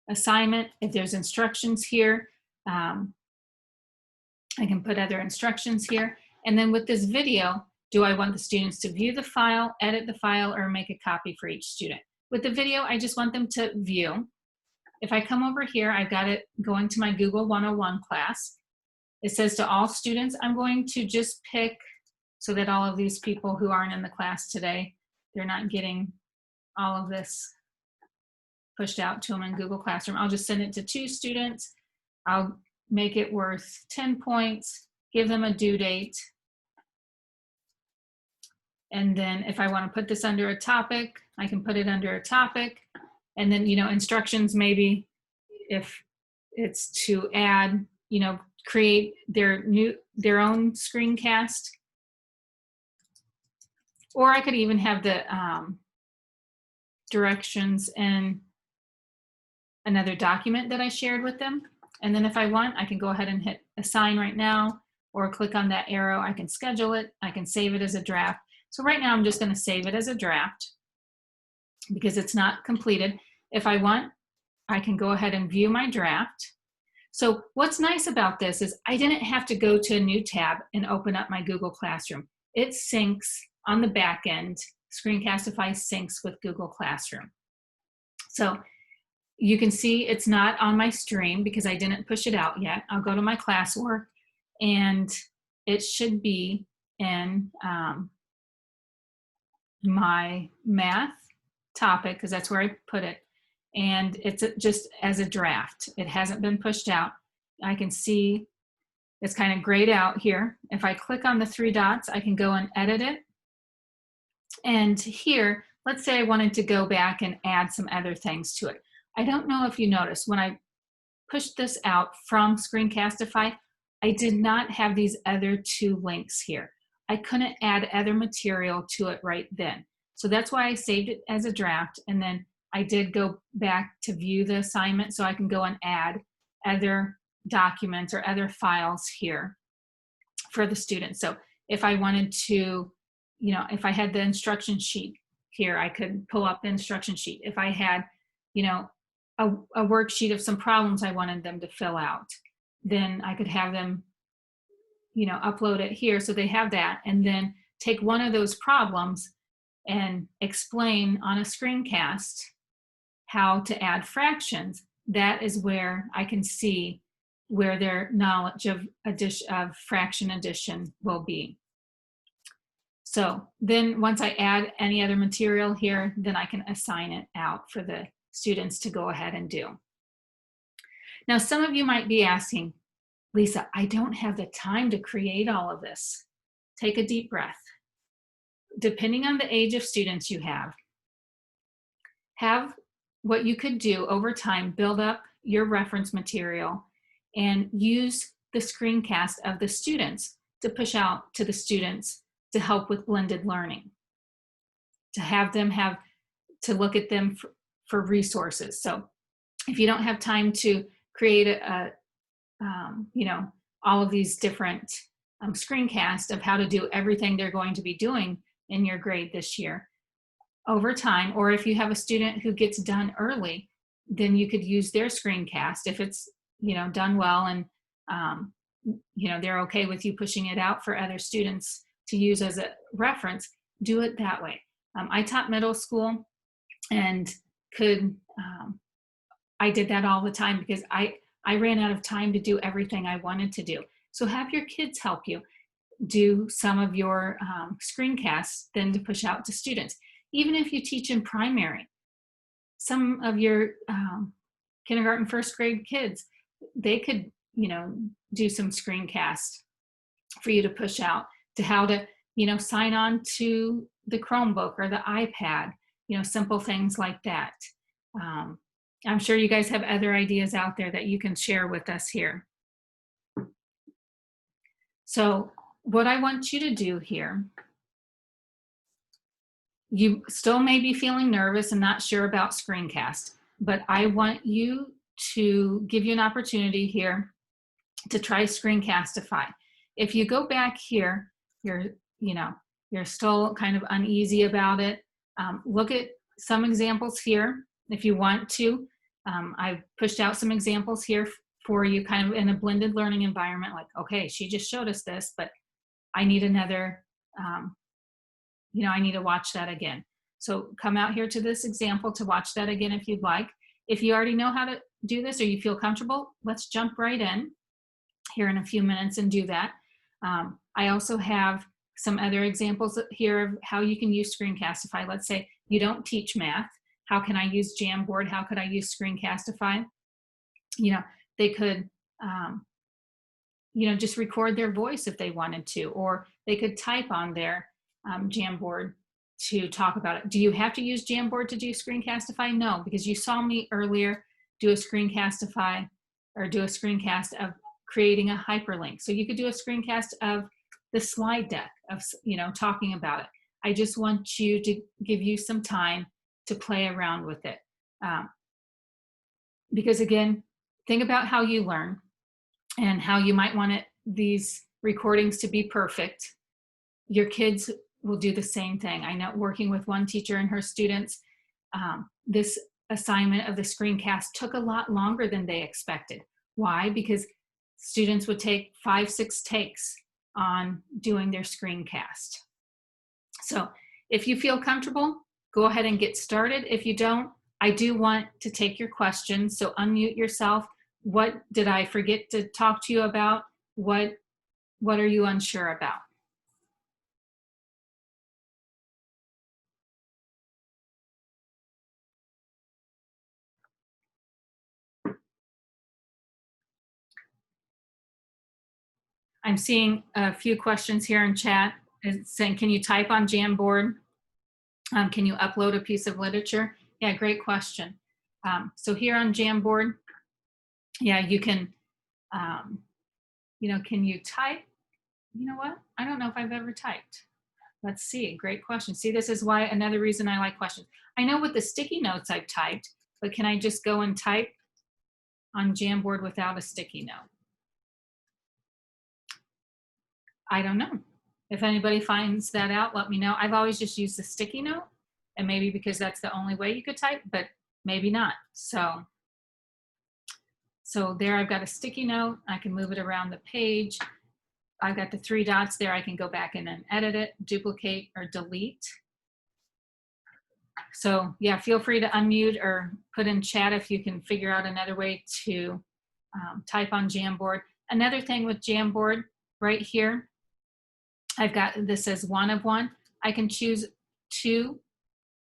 assignment. If there's instructions here, I can put other instructions here. And then with this video, do I want the students to view the file, edit the file, or make a copy for each student? With the video, I just want them to view. If I come over here, I've got it going to my Google 101 class. It says to all students, I'm going to just pick so that all of these people who aren't in the class today, they're not getting all of this pushed out to them in Google Classroom. I'll just send it to 2 students. I'll make it worth 10 points, give them a due date. And then if I want to put this under a topic, I can put it under a topic. And then, instructions, maybe if it's to add, create their own screencast. Or I could even have the directions in another document that I shared with them. And then if I want, I can go ahead and hit assign right now, or click on that arrow. I can schedule it. I can save it as a draft. So right now I'm just going to save it as a draft because it's not completed. If I want, I can go ahead and view my draft. So what's nice about this is I didn't have to go to a new tab and open up my Google Classroom. It syncs on the back end. Screencastify syncs with Google Classroom. So you can see it's not on my stream because I didn't push it out yet. I'll go to my classwork and it should be in my math topic because that's where I put it. And it's just as a draft. It hasn't been pushed out. I can see it's kind of grayed out here. If I click on the 3 dots, I can go and edit it. And here, let's say I wanted to go back and add some other things to it. I don't know if you noticed, when I pushed this out from Screencastify, I did not have these other 2 links here. I couldn't add other material to it right then. So that's why I saved it as a draft, and then I did go back to view the assignment so I can go and add other documents or other files here for the students. So if I wanted to, if I had the instruction sheet here, I could pull up the instruction sheet. If I had, a worksheet of some problems I wanted them to fill out, then I could have them, upload it here so they have that, and then take one of those problems and explain on a screencast how to add fractions. That is where I can see where their knowledge of fraction addition will be. So then once I add any other material here, then I can assign it out for the students to go ahead and do. Now, some of you might be asking, Lisa, I don't have the time to create all of this. Take a deep breath. Depending on the age of students you have what you could do over time, build up your reference material and use the screencast of the students to push out to the students to help with blended learning, to have them to look at them for resources. So if you don't have time to create all of these different screencasts of how to do everything they're going to be doing in your grade this year, over time, or if you have a student who gets done early, then you could use their screencast if it's done well and they're okay with you pushing it out for other students to use as a reference. Do it that way. I taught middle school and I did that all the time because I ran out of time to do everything I wanted to do. So have your kids help you do some of your screencasts then to push out to students. Even if you teach in primary, some of your kindergarten, 1st grade kids, they could, do some screencasts for you to push out to how to sign on to the Chromebook or the iPad, simple things like that. I'm sure you guys have other ideas out there that you can share with us here. So what I want you to do here, you still may be feeling nervous and not sure about Screencast, but I want you to give you an opportunity here to try Screencastify. If you go back here, you're still kind of uneasy about it. Look at some examples here if you want to. I've pushed out some examples here for you kind of in a blended learning environment, like, okay, she just showed us this, but I need another, I need to watch that again. So come out here to this example to watch that again if you'd like. If you already know how to do this or you feel comfortable, let's jump right in here in a few minutes and do that. I also have some other examples here of how you can use Screencastify. Let's say you don't teach math. How can I use Jamboard? How could I use Screencastify? They could, just record their voice if they wanted to, or they could type on their Jamboard to talk about it. Do you have to use Jamboard to do Screencastify? No, because you saw me earlier do a Screencastify or do a screencast of creating a hyperlink. So you could do a screencast of the slide deck of, talking about it. I just want you to give you some time to play around with it. Because again, think about how you learn and how you might want these recordings to be perfect. Your kids will do the same thing. I know, working with one teacher and her students, this assignment of the screencast took a lot longer than they expected. Why? Because students would take 5-6 takes on doing their screencast. So if you feel comfortable, go ahead and get started. If you don't, I do want to take your questions, so unmute yourself. What did I forget to talk to you about? What are you unsure about? I'm seeing a few questions here in chat. It's saying, can you type on Jamboard? Can you upload a piece of literature? Yeah, great question. So here on Jamboard, yeah, you can, can you type? You know what? I don't know if I've ever typed. Let's see, great question. See, this is why another reason I like questions. I know with the sticky notes I've typed, but can I just go and type on Jamboard without a sticky note? I don't know. If anybody finds that out, let me know. I've always just used the sticky note, and maybe because that's the only way you could type, but maybe not. So there I've got a sticky note. I can move it around the page. I've got the 3 dots there. I can go back in and edit it, duplicate, or delete. So yeah, feel free to unmute or put in chat if you can figure out another way to type on Jamboard. Another thing with Jamboard, right here, I've got, this says 1 of 1. I can choose 2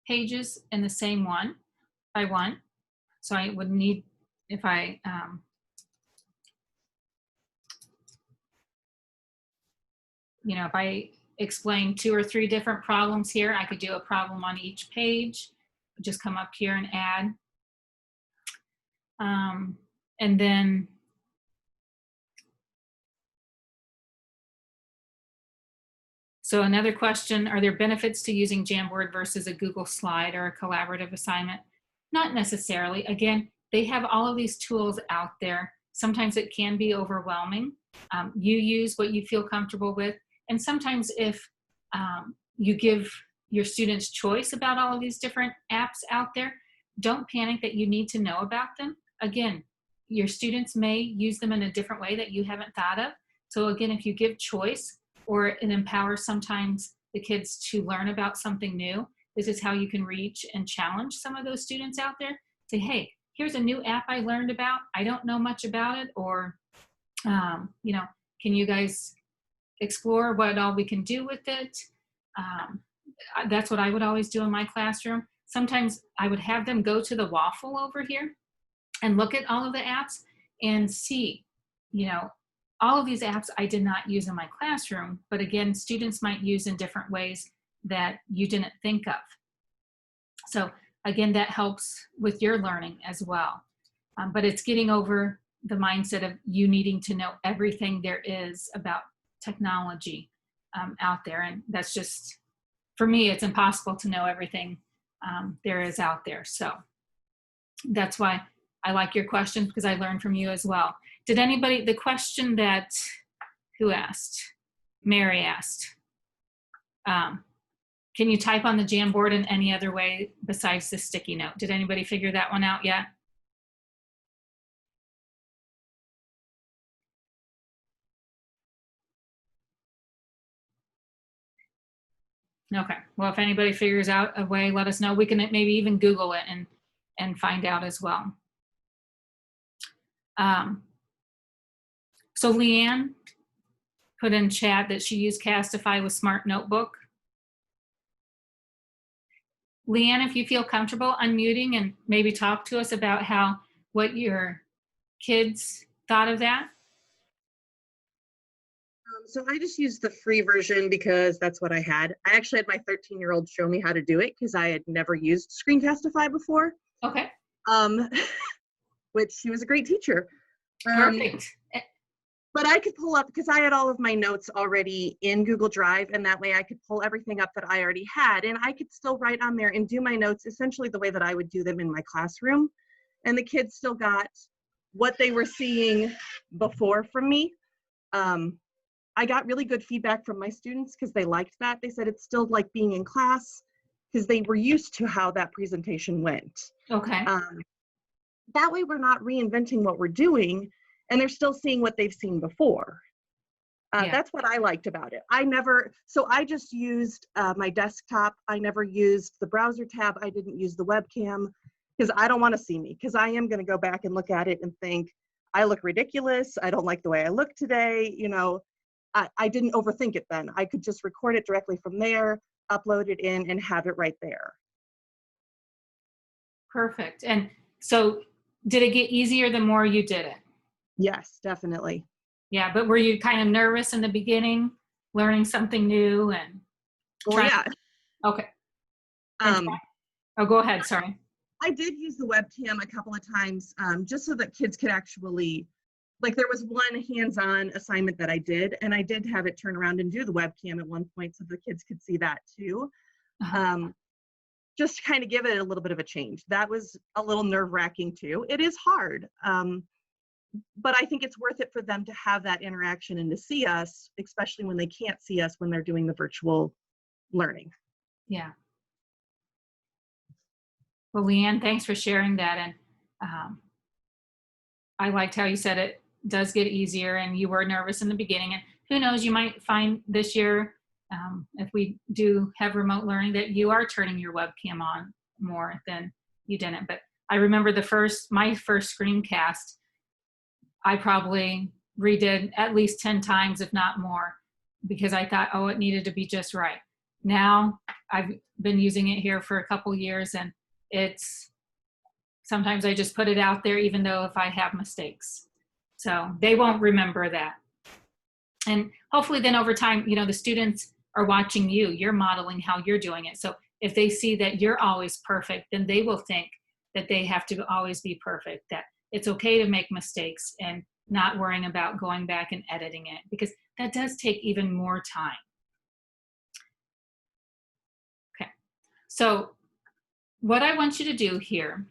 pages in the same one if I want. So I would need, if I, if I explain 2 or 3 different problems here, I could do a problem on each page. Just come up here and add. And then so another question, are there benefits to using Jamboard versus a Google Slide or a collaborative assignment? Not necessarily. Again, they have all of these tools out there. Sometimes it can be overwhelming. You use what you feel comfortable with. And sometimes if you give your students choice about all of these different apps out there, don't panic that you need to know about them. Again, your students may use them in a different way that you haven't thought of. So again, if you give choice, or it empowers sometimes the kids to learn about something new, this is how you can reach and challenge some of those students out there. Say, hey, here's a new app I learned about. I don't know much about it. Or, can you guys explore what all we can do with it? That's what I would always do in my classroom. Sometimes I would have them go to the waffle over here and look at all of the apps and see, all of these apps I did not use in my classroom, but again, students might use in different ways that you didn't think of. So again, that helps with your learning as well. But it's getting over the mindset of you needing to know everything there is about technology out there. And that's just, for me, it's impossible to know everything there is out there. So that's why I like your questions, because I learned from you as well. Did anybody, the question that, who asked? Mary asked. Can you type on the Jamboard in any other way besides the sticky note? Did anybody figure that one out yet? Okay, well, if anybody figures out a way, let us know. We can maybe even Google it and find out as well. So Leanne put in chat that she used Castify with Smart Notebook. Leanne, if you feel comfortable unmuting and maybe talk to us about what your kids thought of that. So I just used the free version because that's what I had. I actually had my 13-year-old show me how to do it because I had never used Screencastify before. Okay. Which she was a great teacher. Perfect. But I could pull up, because I had all of my notes already in Google Drive, and that way I could pull everything up that I already had, and I could still write on there and do my notes essentially the way that I would do them in my classroom. And the kids still got what they were seeing before from me. I got really good feedback from my students because they liked that. They said it's still like being in class because they were used to how that presentation went. Okay. That way we're not reinventing what we're doing, and they're still seeing what they've seen before. Yeah. That's what I liked about it. So I just used my desktop. I never used the browser tab. I didn't use the webcam because I don't want to see me, because I am going to go back and look at it and think, I look ridiculous. I don't like the way I look today. You know, I didn't overthink it then. I could just record it directly from there, upload it in, and have it right there. Perfect. And so did it get easier the more you did it? Yes, definitely. Yeah, but were you kind of nervous in the beginning, learning something new and Yeah. Okay. Oh, go ahead, sorry. I did use the webcam a couple of times just so that kids could actually, like, there was one hands-on assignment that I did, and I did have it turn around and do the webcam at one point so the kids could see that too. Just to kind of give it a little bit of a change. That was a little nerve-wracking too. It is hard, but I think it's worth it for them to have that interaction and to see us, especially when they can't see us when they're doing the virtual learning. Yeah. Well, Leanne, thanks for sharing that. And I liked how you said it does get easier, and you were nervous in the beginning. And who knows, you might find this year, if we do have remote learning, that you are turning your webcam on more than you didn't. But I remember my first screencast, I probably redid at least 10 times, if not more, because I thought, oh, it needed to be just right. Now I've been using it here for a couple years, and sometimes I just put it out there, even though if I have mistakes. So they won't remember that. And hopefully then over time, you know, the students are watching you, you're modeling how you're doing it. So if they see that you're always perfect, then they will think that they have to always be perfect, that it's okay to make mistakes and not worrying about going back and editing it, because that does take even more time. Okay, so what I want you to do here,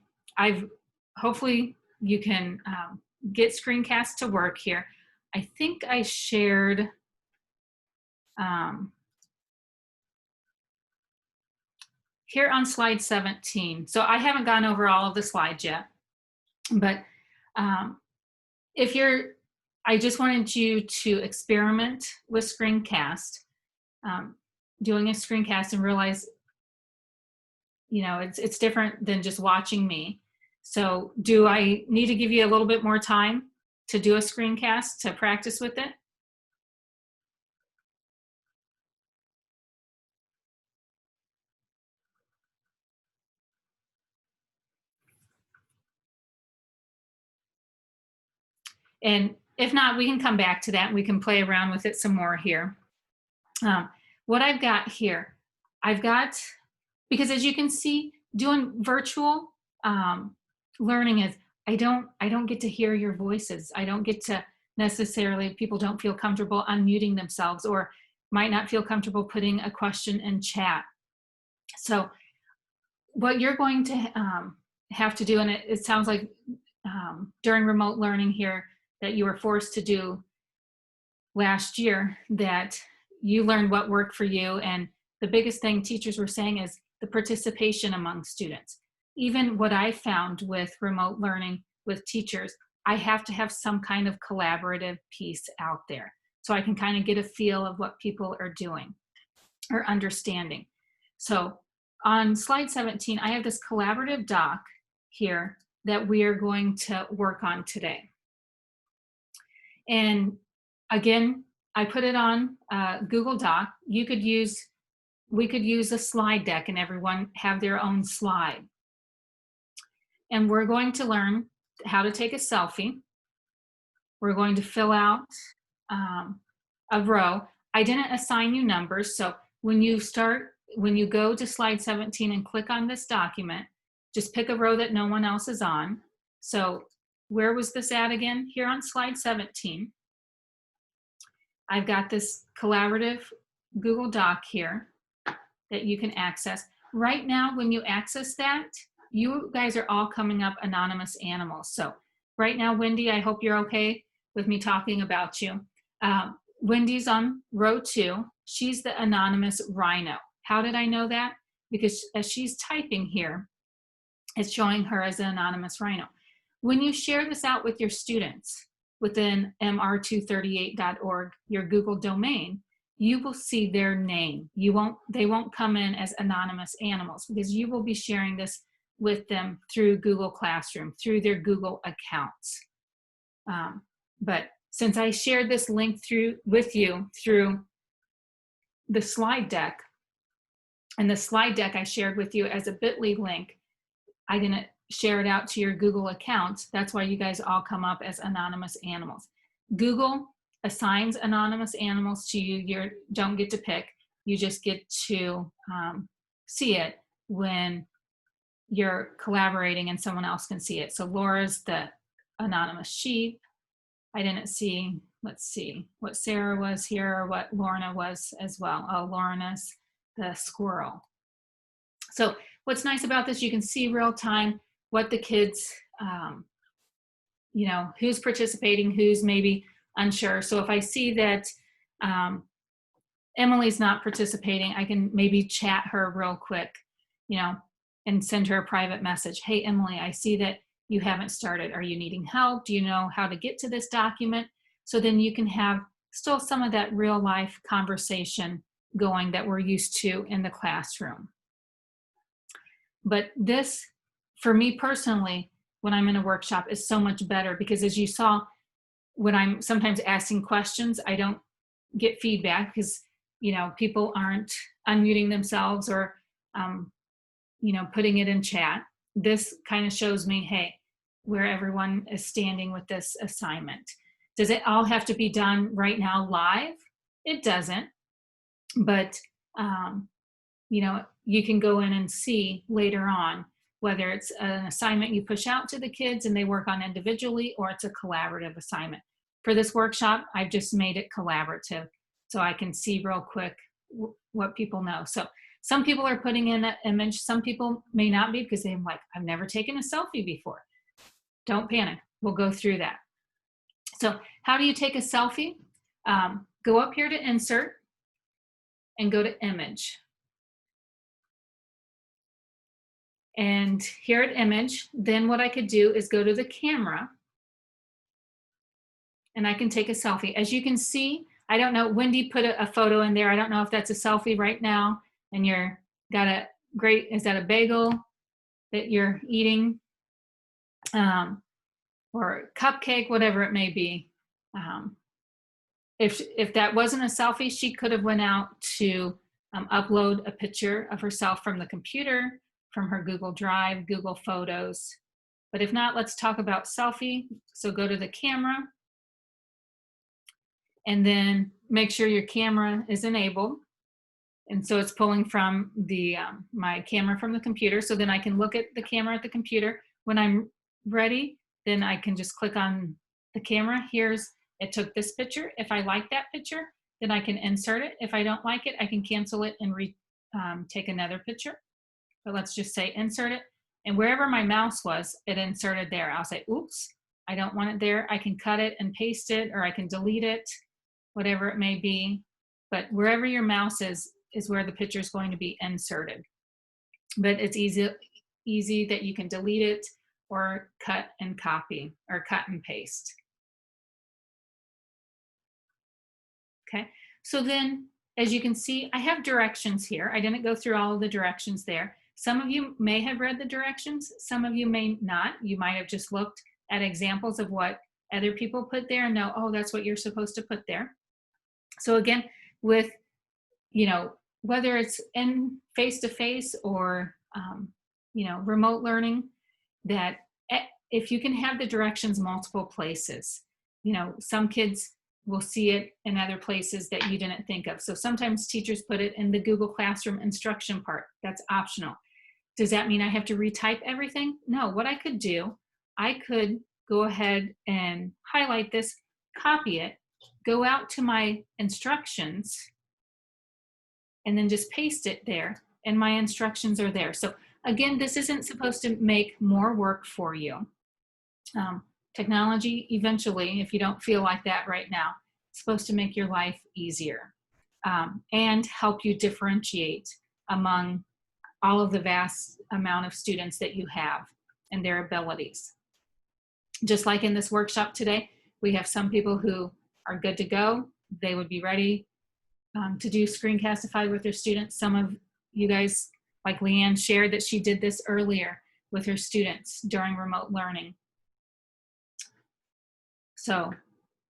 hopefully you can get Screencast to work here. I think I shared here on slide 17. So I haven't gone over all of the slides yet, but I just wanted you to experiment with Screencast, doing a screencast, and realize, you know, it's different than just watching me. So do I need to give you a little bit more time to do a screencast to practice with it? And if not, we can come back to that and we can play around with it some more here. What I've got here, because as you can see, doing virtual learning is, I don't get to hear your voices. I don't get to necessarily, people don't feel comfortable unmuting themselves or might not feel comfortable putting a question in chat. So what you're going to have to do, and it sounds like during remote learning here that you were forced to do last year, that you learned what worked for you. And the biggest thing teachers were saying is the participation among students. Even what I found with remote learning with teachers, I have to have some kind of collaborative piece out there so I can kind of get a feel of what people are doing or understanding. So on slide 17, I have this collaborative doc here that we are going to work on today. And again, I put it on Google Doc. We could use a slide deck and everyone have their own slide. And we're going to learn how to take a selfie. We're going to fill out a row. I didn't assign you numbers, so when you go to slide 17 and click on this document, just pick a row that no one else is on. So where was this at again? Here on slide 17. I've got this collaborative Google Doc here that you can access. Right now, when you access that, you guys are all coming up anonymous animals. So right now, Wendy, I hope you're okay with me talking about you. Wendy's on row 2. She's the anonymous rhino. How did I know that? Because as she's typing here, it's showing her as an anonymous rhino. When you share this out with your students within mr238.org, your Google domain, you will see their name. They won't come in as anonymous animals because you will be sharing this with them through Google Classroom, through their Google accounts. But since I shared this link with you through the slide deck, and the slide deck I shared with you as a bit.ly link, I didn't share it out to your Google account. That's why you guys all come up as anonymous animals. Google assigns anonymous animals to you. You don't get to pick. You just get to see it when you're collaborating and someone else can see it. So Laura's the anonymous sheep. I didn't see, let's see, what Sarah was here or what Lorna was as well. Oh, Lorna's the squirrel. So what's nice about this, you can see real time what the kids, who's participating, who's maybe unsure. So if I see that Emily's not participating, I can maybe chat her real quick, and send her a private message. Hey, Emily, I see that you haven't started. Are you needing help? Do you know how to get to this document? So then you can have still some of that real life conversation going that we're used to in the classroom. But this, for me personally, when I'm in a workshop, is so much better because as you saw, when I'm sometimes asking questions, I don't get feedback because, people aren't unmuting themselves or, putting it in chat. This kind of shows me, hey, where everyone is standing with this assignment. Does it all have to be done right now live? It doesn't, but you can go in and see later on whether it's an assignment you push out to the kids and they work on individually or it's a collaborative assignment. For this workshop, I've just made it collaborative so I can see real quick what people know. So some people are putting in an image, some people may not be because they're like, I've never taken a selfie before. Don't panic, we'll go through that. So how do you take a selfie? Go up here to insert and go to image. And here at image, then what I could do is go to the camera and I can take a selfie. As you can see, I don't know, Wendy put a photo in there. I don't know if that's a selfie right now and is that a bagel that you're eating? Or cupcake, whatever it may be. If that wasn't a selfie, she could have went out to upload a picture of herself from the computer, from her Google Drive, Google Photos. But if not, let's talk about selfie. So go to the camera and then make sure your camera is enabled. And so it's pulling from the my camera from the computer. So then I can look at the camera at the computer. When I'm ready, then I can just click on the camera. It took this picture. If I like that picture, then I can insert it. If I don't like it, I can cancel it and take another picture. So let's just say insert it. And wherever my mouse was, it inserted there. I'll say, oops, I don't want it there. I can cut it and paste it, or I can delete it, whatever it may be. But wherever your mouse is where the picture is going to be inserted. But it's easy that you can delete it or cut and copy or cut and paste. Okay, so then as you can see, I have directions here. I didn't go through all of the directions there. Some of you may have read the directions, some of you may not. You might have just looked at examples of what other people put there and know, oh, that's what you're supposed to put there. So again, with, whether it's in face-to-face or, remote learning, that if you can have the directions multiple places, some kids will see it in other places that you didn't think of. So sometimes teachers put it in the Google Classroom instruction part. That's optional. Does that mean I have to retype everything? No, what I could do, I could go ahead and highlight this, copy it, go out to my instructions, and then just paste it there, and my instructions are there. So again, this isn't supposed to make more work for you. Technology, eventually, if you don't feel like that right now, it's supposed to make your life easier and help you differentiate among all of the vast amount of students that you have and their abilities. Just like in this workshop today, we have some people who are good to go. They would be ready to do Screencastify with their students. Some of you guys, like Leanne, shared that she did this earlier with her students during remote learning. So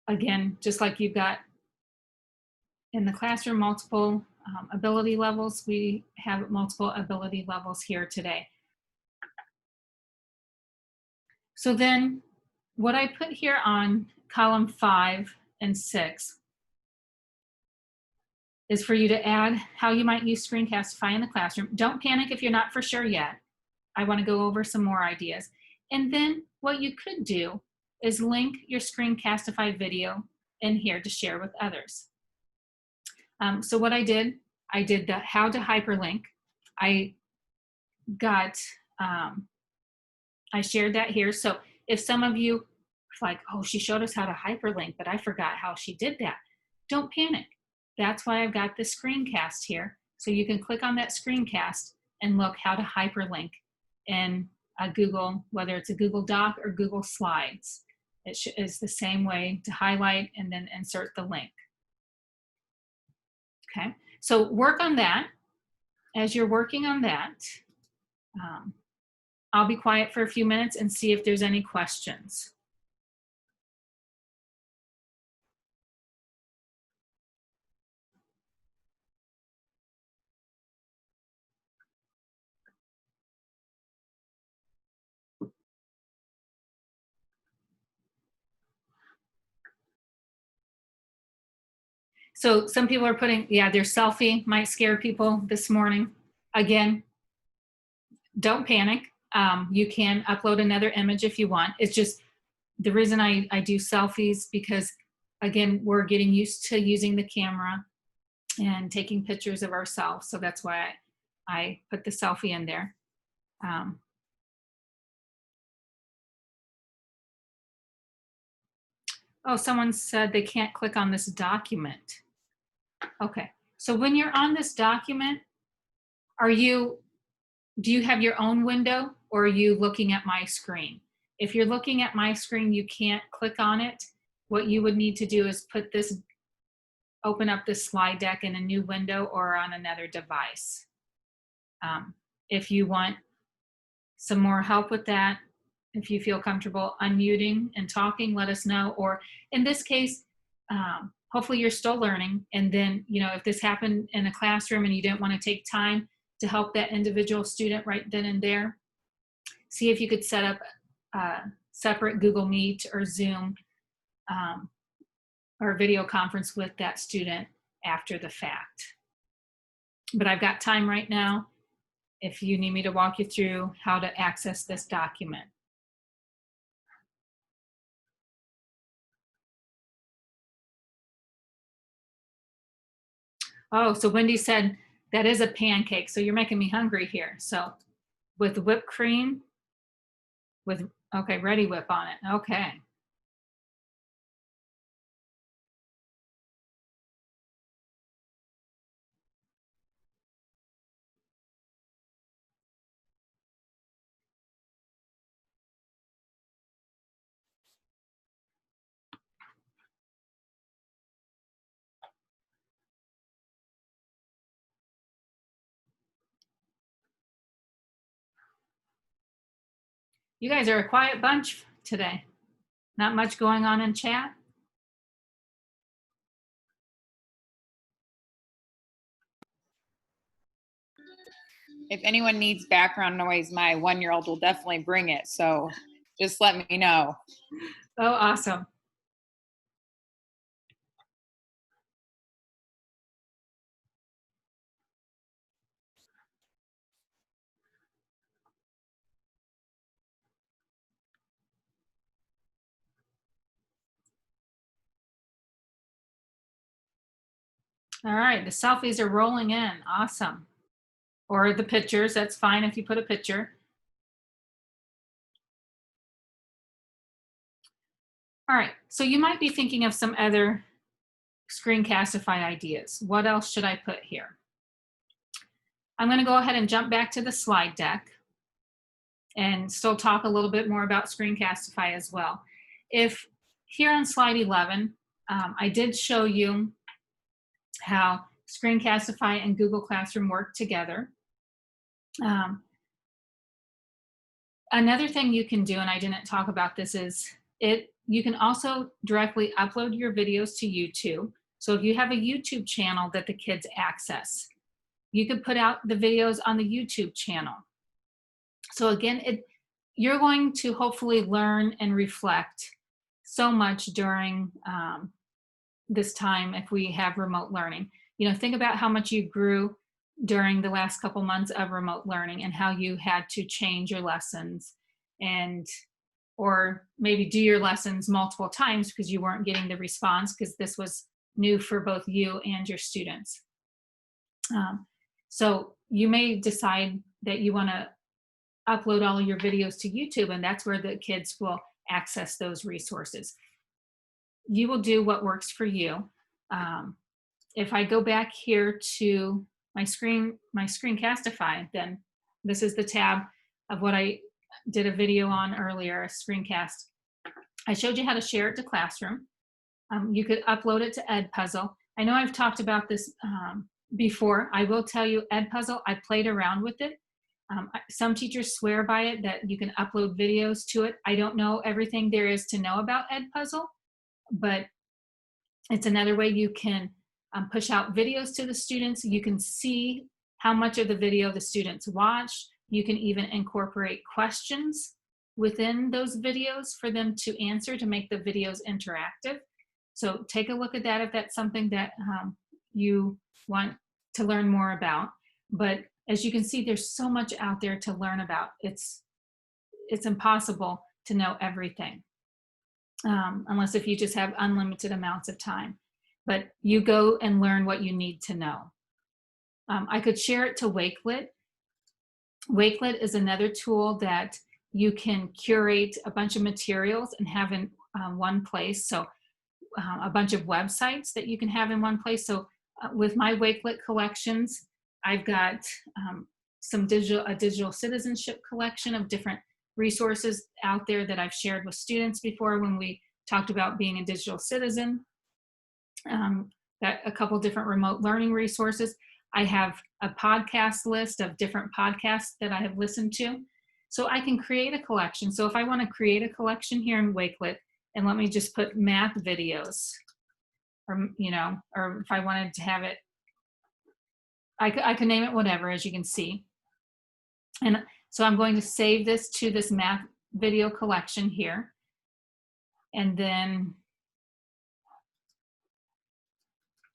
again, just like you've got in the classroom multiple ability levels, we have multiple ability levels here today. So then what I put here on column 5 and 6 is for you to add how you might use Screencastify in the classroom. Don't panic if you're not for sure yet. I want to go over some more ideas. And then what you could do is link your Screencastify video in here to share with others. So what I did the how to hyperlink. I shared that here. So if some of you like, oh, she showed us how to hyperlink, but I forgot how she did that. Don't panic. That's why I've got the screencast here. So you can click on that screencast and look how to hyperlink in a Google, whether it's a Google Doc or Google Slides. It is the same way to highlight and then insert the link. Okay, so work on that. As you're working on that, I'll be quiet for a few minutes and see if there's any questions. So some people are putting, yeah, their selfie might scare people this morning. Again, don't panic. You can upload another image if you want. It's just the reason I do selfies because, again, we're getting used to using the camera and taking pictures of ourselves. So that's why I put the selfie in there. Oh, someone said they can't click on this document. Okay, so when you're on this document, do you have your own window or are you looking at my screen? If you're looking at my screen, you can't click on it. What you would need to do is open up this slide deck in a new window or on another device. If you want some more help with that, if you feel comfortable unmuting and talking, let us know. Or in this case, hopefully you're still learning. And then, if this happened in a classroom and you didn't want to take time to help that individual student right then and there, see if you could set up a separate Google Meet or Zoom or video conference with that student after the fact. But I've got time right now if you need me to walk you through how to access this document. Oh, so Wendy said that is a pancake. So you're making me hungry here. So with whipped cream, with, okay, Ready Whip on it. Okay. You guys are a quiet bunch today. Not much going on in chat. If anyone needs background noise, my 1-year-old will definitely bring it. So just let me know. Oh, awesome. All right, the selfies are rolling in. Awesome. Or the pictures, that's fine if you put a picture. All right, so you might be thinking of some other Screencastify ideas. What else should I put here? I'm going to go ahead and jump back to the slide deck and still talk a little bit more about Screencastify as well. If here on slide 11, I did show you how Screencastify and Google Classroom work together. Another thing you can do, and I didn't talk about this, is you can also directly upload your videos to YouTube. So if you have a YouTube channel that the kids access, you could put out the videos on the YouTube channel. So again, you're going to hopefully learn and reflect so much during this time if we have remote learning. You know, think about how much you grew during the last couple months of remote learning and how you had to change your lessons or maybe do your lessons multiple times because you weren't getting the response because this was new for both you and your students. So you may decide that you want to upload all your videos to YouTube, and that's where the kids will access those resources. You will do what works for you. If I go back here to my Screencastify, then this is the tab of what I did a video on earlier, a screencast. I showed you how to share it to Classroom. You could upload it to Edpuzzle. I know I've talked about this before. I will tell you, Edpuzzle, I played around with it. Some teachers swear by it, that you can upload videos to it. I don't know everything there is to know about Edpuzzle, but it's another way you can push out videos to the students. You can see how much of the video the students watch. You can even incorporate questions within those videos for them to answer to make the videos interactive. So take a look at that if that's something that you want to learn more about. But as you can see, there's so much out there to learn about. It's impossible to know everything, unless if you just have unlimited amounts of time. But you go and learn what you need to know. I could share it to Wakelet. Wakelet is another tool that you can curate a bunch of materials and have in one place. So a bunch of websites that you can have in one place. So with my Wakelet collections, I've got a digital citizenship collection of different resources out there that I've shared with students before when we talked about being a digital citizen. Got a couple different remote learning resources. I have a podcast list of different podcasts that I have listened to. So I can create a collection. So if I want to create a collection here in Wakelet, and let me just put math videos, or if I wanted to have it, I can name it whatever, as you can see. And so I'm going to save this to this math video collection here. And then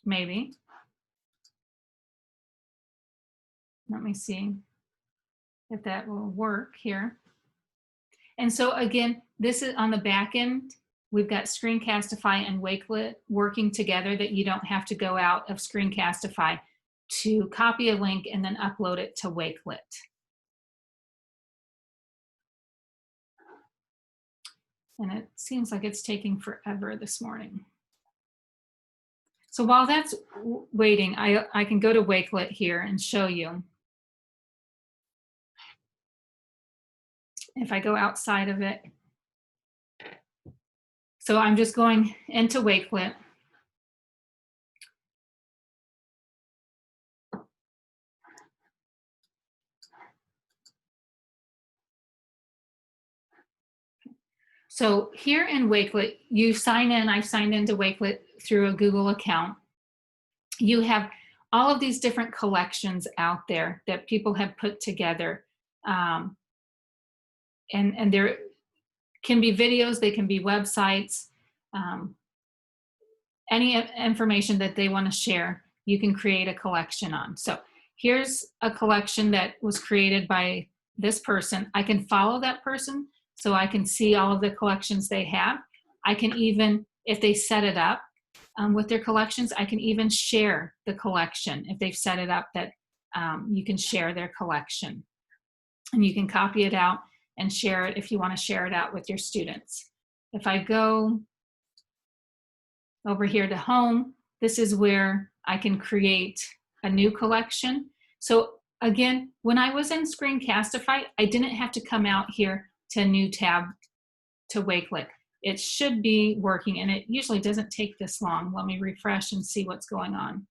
maybe. Let me see if that will work here. And so again, this is on the back end. We've got Screencastify and Wakelet working together, that you don't have to go out of Screencastify to copy a link and then upload it to Wakelet. And it seems like it's taking forever this morning. So while that's waiting, I can go to Wakelet here and show you. If I go outside of it. So I'm just going into Wakelet. So here in Wakelet, you sign in. I've signed into Wakelet through a Google account. You have all of these different collections out there that people have put together. And there can be videos, they can be websites, any information that they want to share, you can create a collection on. So here's a collection that was created by this person. I can follow that person so I can see all of the collections they have. I can even, if they set it up with their collections, I can even share the collection if they've set it up that you can share their collection. And you can copy it out and share it if you want to share it out with your students. If I go over here to home, this is where I can create a new collection. So again, when I was in Screencastify, I didn't have to come out here to a new tab to Wakelet. It should be working, and it usually doesn't take this long. Let me refresh and see what's going on.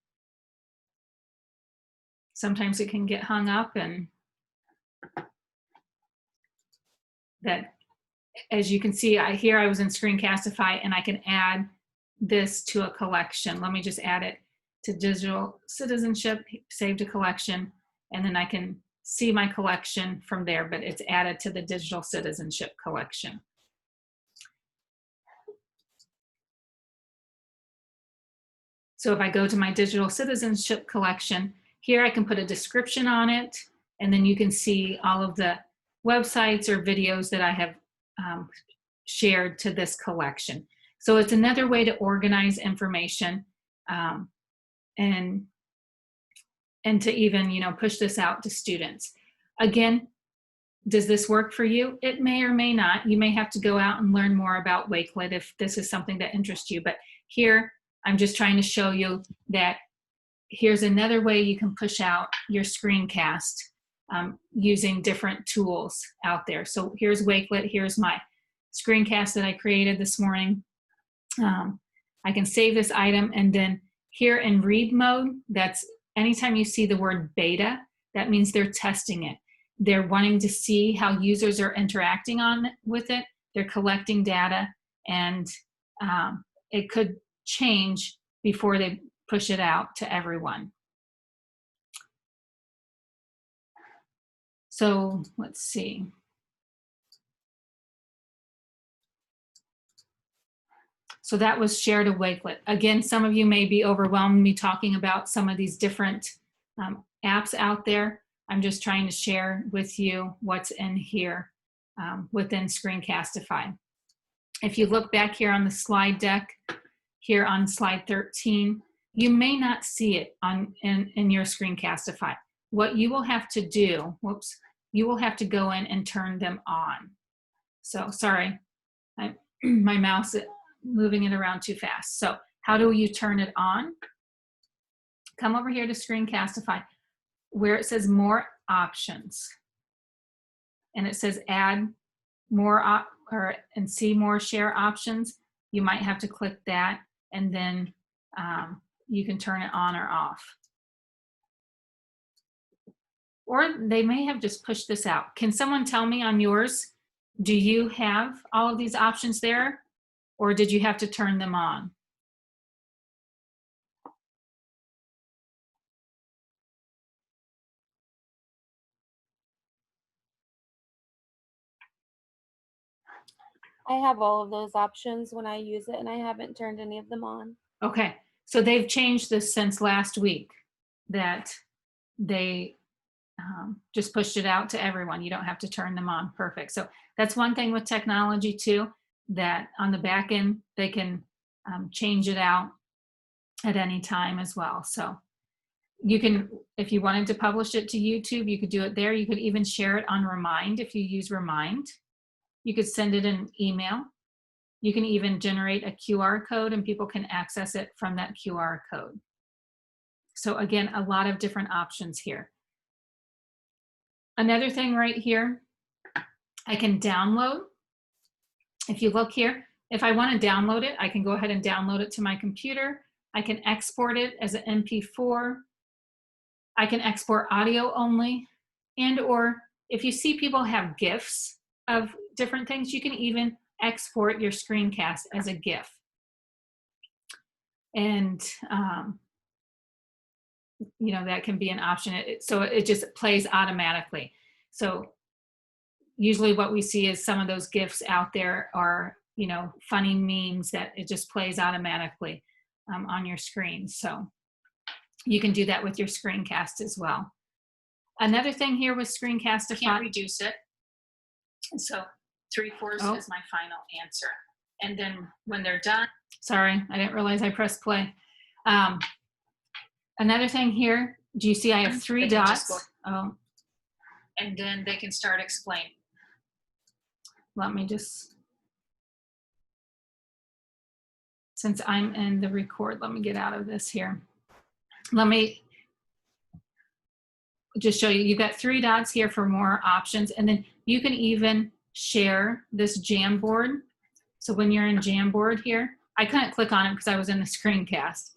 Sometimes it can get hung up, and that, as you can see, here I was in Screencastify, and I can add this to a collection. Let me just add it to digital citizenship, save to collection, and then I can see my collection from there, but it's added to the digital citizenship collection. So if I go to my digital citizenship collection, here I can put a description on it, and then you can see all of the websites or videos that I have shared to this collection. So it's another way to organize information and to even, you know, push this out to students. Again, does this work for you? It may or may not. You may have to go out and learn more about Wakelet if this is something that interests you. But here, I'm just trying to show you that here's another way you can push out your screencast using different tools out there. So here's Wakelet. Here's my screencast that I created this morning. I can save this item, and then here in read mode, that's anytime you see the word beta, that means they're testing it. They're wanting to see how users are interacting with it. They're collecting data, and it could change before they push it out to everyone. So let's see. So that was share to Wakelet. Again, some of you may be overwhelmed me talking about some of these different apps out there. I'm just trying to share with you what's in here within Screencastify. If you look back here on the slide deck, here on slide 13, you may not see it in your Screencastify. What you will have to do, whoops, you will have to go in and turn them on. So sorry, my mouse is moving it around too fast. So how do you turn it on? Come over here to Screencastify where it says more options, and it says add more and see more share options. You might have to click that, and then you can turn it on or off. Or they may have just pushed this out. Can someone tell me on yours, do you have all of these options there, or did you have to turn them on? I have all of those options when I use it, and I haven't turned any of them on. Okay, So they've changed this since last week, that they just pushed it out to everyone. You don't have to turn them on. Perfect. So that's one thing with technology too, that on the back end, they can change it out at any time as well. So you can, if you wanted to publish it to YouTube, you could do it there. You could even share it on Remind if you use Remind. You could send it an email. You can even generate a QR code and people can access it from that QR code. So again, a lot of different options here. Another thing right here, I can download. If you look here, if I want to download it, I can go ahead and download it to my computer. I can export it as an MP4. I can export audio only. And or if you see people have GIFs of different things, you can even export your screencast as a GIF. And you know, that can be an option. So it just plays automatically. So usually what we see is some of those GIFs out there are, you know, funny memes that it just plays automatically on your screen. So you can do that with your screencast as well. Another thing here with Screencastify, can't reduce it. So 3/4 is my final answer. And then when they're done, sorry, I didn't realize I pressed play. Another thing here, do you see I have 3 dots? Oh, and then they can start explaining. Let me just, since I'm in the record, let me get out of this here. Let me just show you, you've got 3 dots here for more options, and then you can even share this Jamboard. So when you're in Jamboard here, I couldn't click on it because I was in the screencast.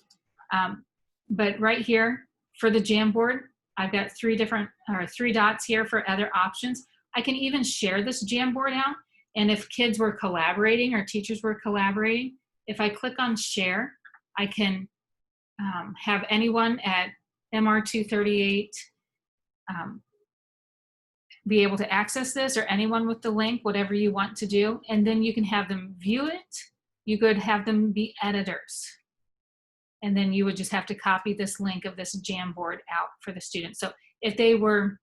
But right here for the Jamboard, I've got 3 dots here for other options. I can even share this Jamboard out. And if kids were collaborating or teachers were collaborating, if I click on share, I can have anyone at MR238 be able to access this, or anyone with the link, whatever you want to do. And then you can have them view it. You could have them be editors. And then you would just have to copy this link of this Jamboard out for the students. So if they were,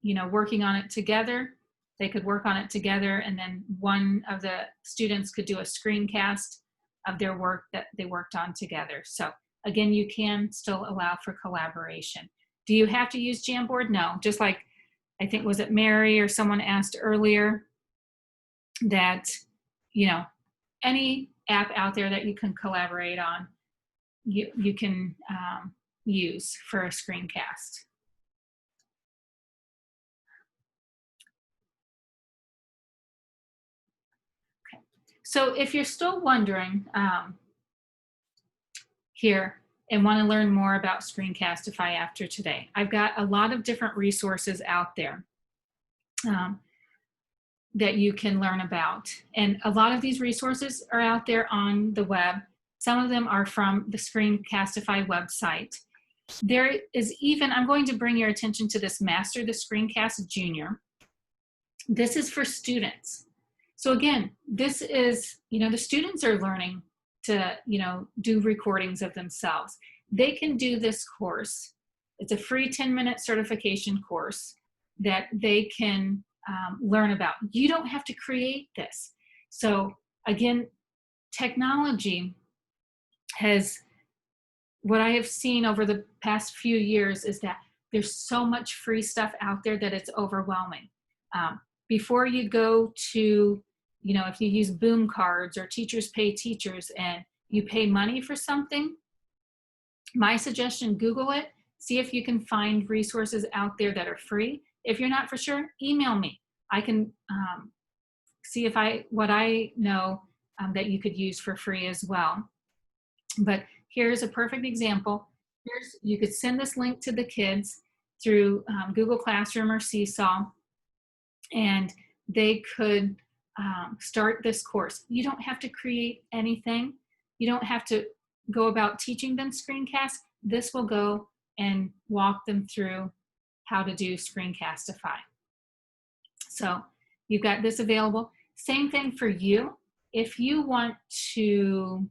you know, working on it together, they could work on it together, and then one of the students could do a screencast of their work that they worked on together. So again, you can still allow for collaboration. Do you have to use Jamboard? No, just like, I think, was it Mary or someone asked earlier that, you know, any app out there that you can collaborate on, you can use for a screencast. Okay. So if you're still wondering here and want to learn more about Screencastify after today, I've got a lot of different resources out there that you can learn about. And a lot of these resources are out there on the web. Some of them are from the Screencastify website. There is even, I'm going to bring your attention to this Master the Screencast Junior. This is for students. So again, this is, you know, the students are learning to, you know, do recordings of themselves. They can do this course. It's a free 10-minute certification course that they can learn about. You don't have to create this. So again, technology has, what I have seen over the past few years is that there's so much free stuff out there that it's overwhelming. Before you go to, you know, if you use Boom cards or Teachers Pay Teachers and you pay money for something, my suggestion, Google it, see if you can find resources out there that are free. If you're not for sure, email me. I can see if what I know that you could use for free as well. But here's a perfect example. You could send this link to the kids through Google Classroom or Seesaw, and they could start this course. You don't have to create anything. You don't have to go about teaching them Screencast. This will go and walk them through how to do Screencastify. So you've got this available. Same thing for you. If you want to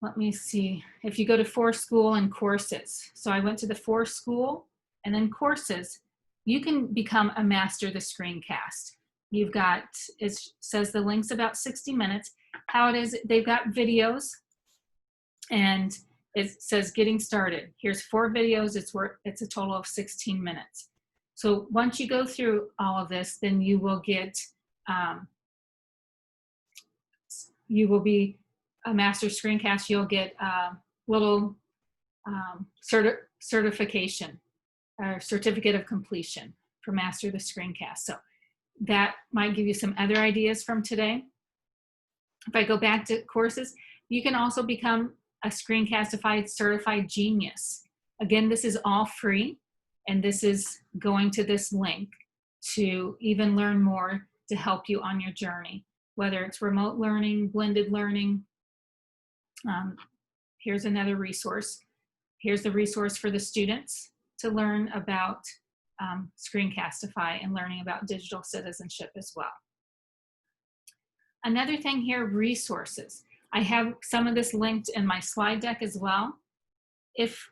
let me see, if you go to For School and Courses. So I went to the For School and then Courses. You can become a master of the screencast. You've got, it says the link's about 60 minutes. How it is, they've got videos and it says getting started. Here's 4 videos, it's a total of 16 minutes. So once you go through all of this, then you will get, you will be a master screencast. You'll get a little certification or certificate of completion for master the screencast. So that might give you some other ideas from today. If I go back to courses, you can also become a Screencastified certified genius. Again, this is all free, and this is going to this link to even learn more to help you on your journey, whether it's remote learning, blended learning. Here's another resource. Here's the resource for the students to learn about Screencastify and learning about digital citizenship as well. Another thing here, resources. I have some of this linked in my slide deck as well. If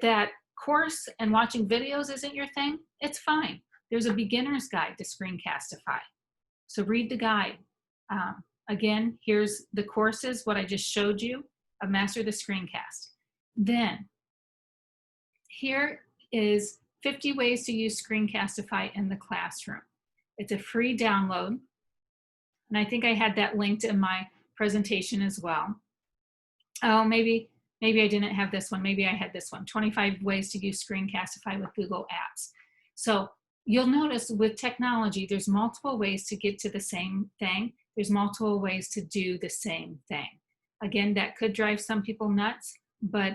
that course and watching videos isn't your thing, it's fine. There's a beginner's guide to Screencastify. So read the guide. Again, here's the courses, what I just showed you of Master the Screencast. Then here is 50 ways to use Screencastify in the classroom. It's a free download. And I think I had that linked in my presentation as well. Oh, maybe I didn't have this one. Maybe I had this one, 25 ways to use Screencastify with Google Apps. So you'll notice with technology, there's multiple ways to get to the same thing. There's multiple ways to do the same thing. Again, that could drive some people nuts, but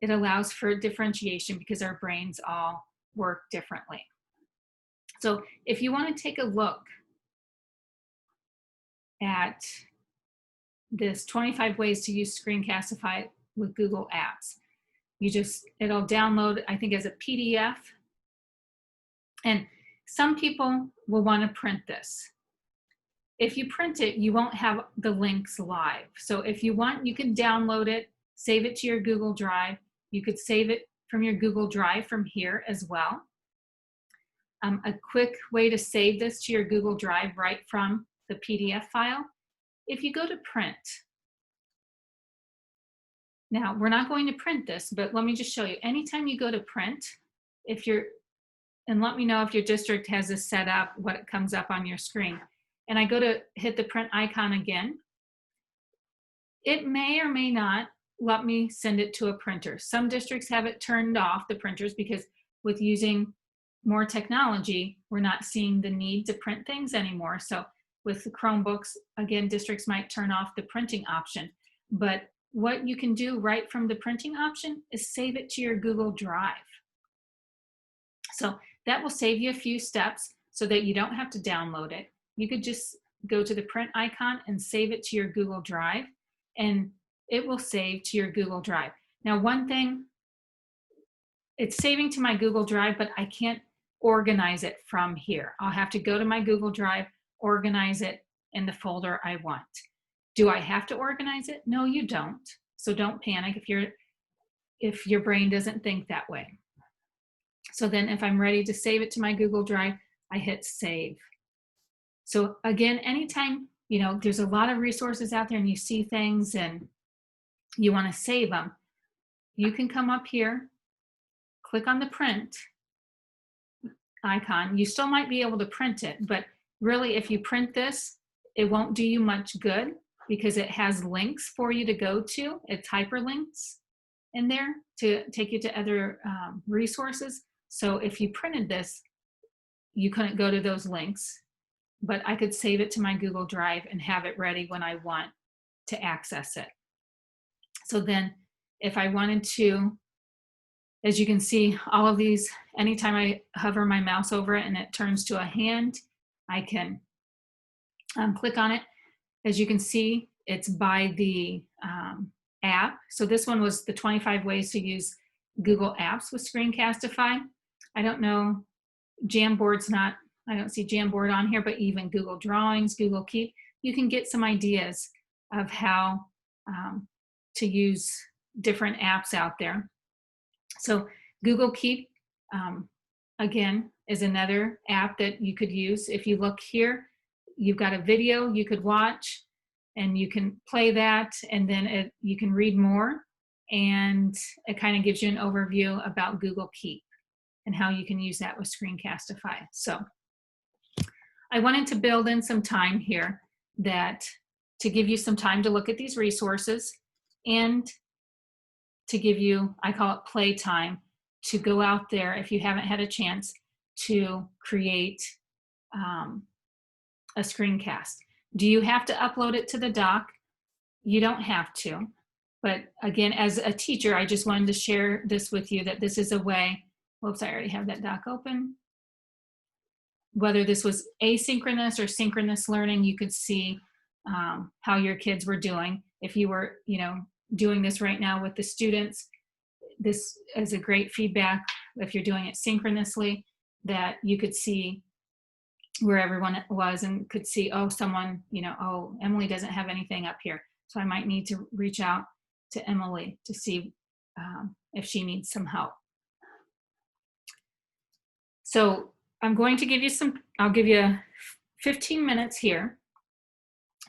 it allows for differentiation because our brains all work differently. So if you want to take a look at this 25 ways to use Screencastify with Google Apps, it'll download, I think, as a PDF. And some people will want to print this. If you print it, you won't have the links live. So if you want, you can download it, save it to your Google Drive. You could save it from your Google Drive from here as well. A quick way to save this to your Google Drive right from the PDF file. If you go to print, now we're not going to print this, but let me just show you. Anytime you go to print, and let me know if your district has this set up, what comes up on your screen. And I go to hit the print icon again. It may or may not let me send it to a printer. Some districts have it turned off, the printers, because with using more technology, we're not seeing the need to print things anymore. So with the Chromebooks, again, districts might turn off the printing option. But what you can do right from the printing option is save it to your Google Drive. So that will save you a few steps so that you don't have to download it. You could just go to the print icon and save it to your Google Drive, and it will save to your Google Drive. Now, one thing, it's saving to my Google Drive, but I can't organize it from here. I'll have to go to my Google Drive, organize it in the folder I want. Do I have to organize it? No, you don't. So don't panic if your brain doesn't think that way. So then if I'm ready to save it to my Google Drive, I hit save. So again, anytime, there's a lot of resources out there and you see things and you want to save them, you can come up here, click on the print icon. You still might be able to print it, but really if you print this, it won't do you much good because it has links for you to go to. It's hyperlinks in there to take you to other resources. So if you printed this, you couldn't go to those links, but I could save it to my Google Drive and have it ready when I want to access it. So then if I wanted to, as you can see, all of these, anytime I hover my mouse over it and it turns to a hand, I can click on it. As you can see, it's by the app. So this one was the 25 ways to use Google Apps with Screencastify. I don't know, Jamboard's not, I don't see Jamboard on here, but even Google Drawings, Google Keep, you can get some ideas of how to use different apps out there. So Google Keep, again, is another app that you could use. If you look here, you've got a video you could watch, and you can play that, and then you can read more, and it kind of gives you an overview about Google Keep and how you can use that with Screencastify. So I wanted to build in some time here to give you some time to look at these resources, and to give you, I call it play time, to go out there if you haven't had a chance to create a screencast. Do you have to upload it to the doc? You don't have to. But again, as a teacher, I just wanted to share this with you, that this is a way, whoops, I already have that doc open. Whether this was asynchronous or synchronous learning, you could see how your kids were doing. If you were, doing this right now with the students, this is a great feedback. If you're doing it synchronously, that you could see where everyone was and could see, oh, someone, oh, Emily doesn't have anything up here. So I might need to reach out to Emily to see if she needs some help. So I'm going to give you I'll give you 15 minutes here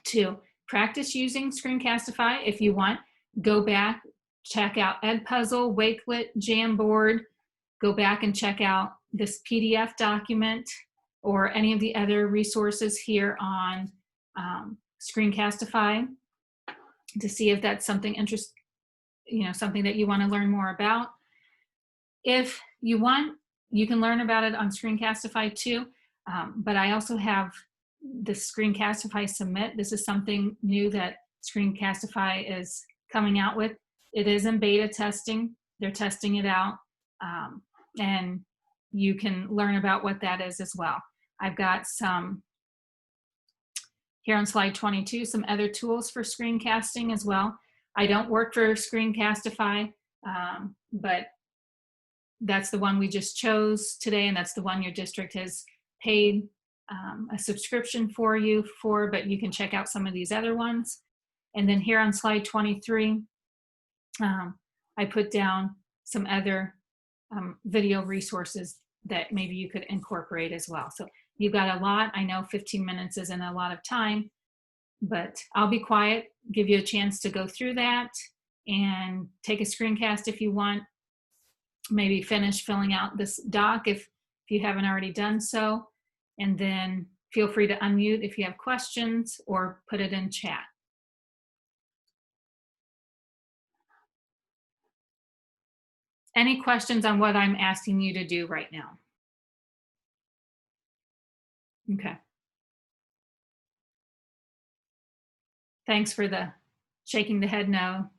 to practice using Screencastify. If you want, go back, check out Edpuzzle, Wakelet, Jamboard, go back and check out this PDF document or any of the other resources here on Screencastify to see if that's something something that you want to learn more about. If you want, you can learn about it on Screencastify too, but I also have the Screencastify Submit. This is something new that Screencastify is coming out with. It is in beta testing. They're testing it out, and you can learn about what that is as well. I've got some, here on slide 22, some other tools for screencasting as well. I don't work for Screencastify, but that's the one we just chose today, and that's the one your district has paid a subscription for you for, but you can check out some of these other ones. And then here on slide 23, I put down some other video resources that maybe you could incorporate as well. So you've got a lot. I know 15 minutes isn't a lot of time, but I'll be quiet, give you a chance to go through that and take a screencast if you want. Maybe finish filling out this doc if you haven't already done so. And then feel free to unmute if you have questions or put it in chat. Any questions on what I'm asking you to do right now? Okay. Thanks for the shaking the head no.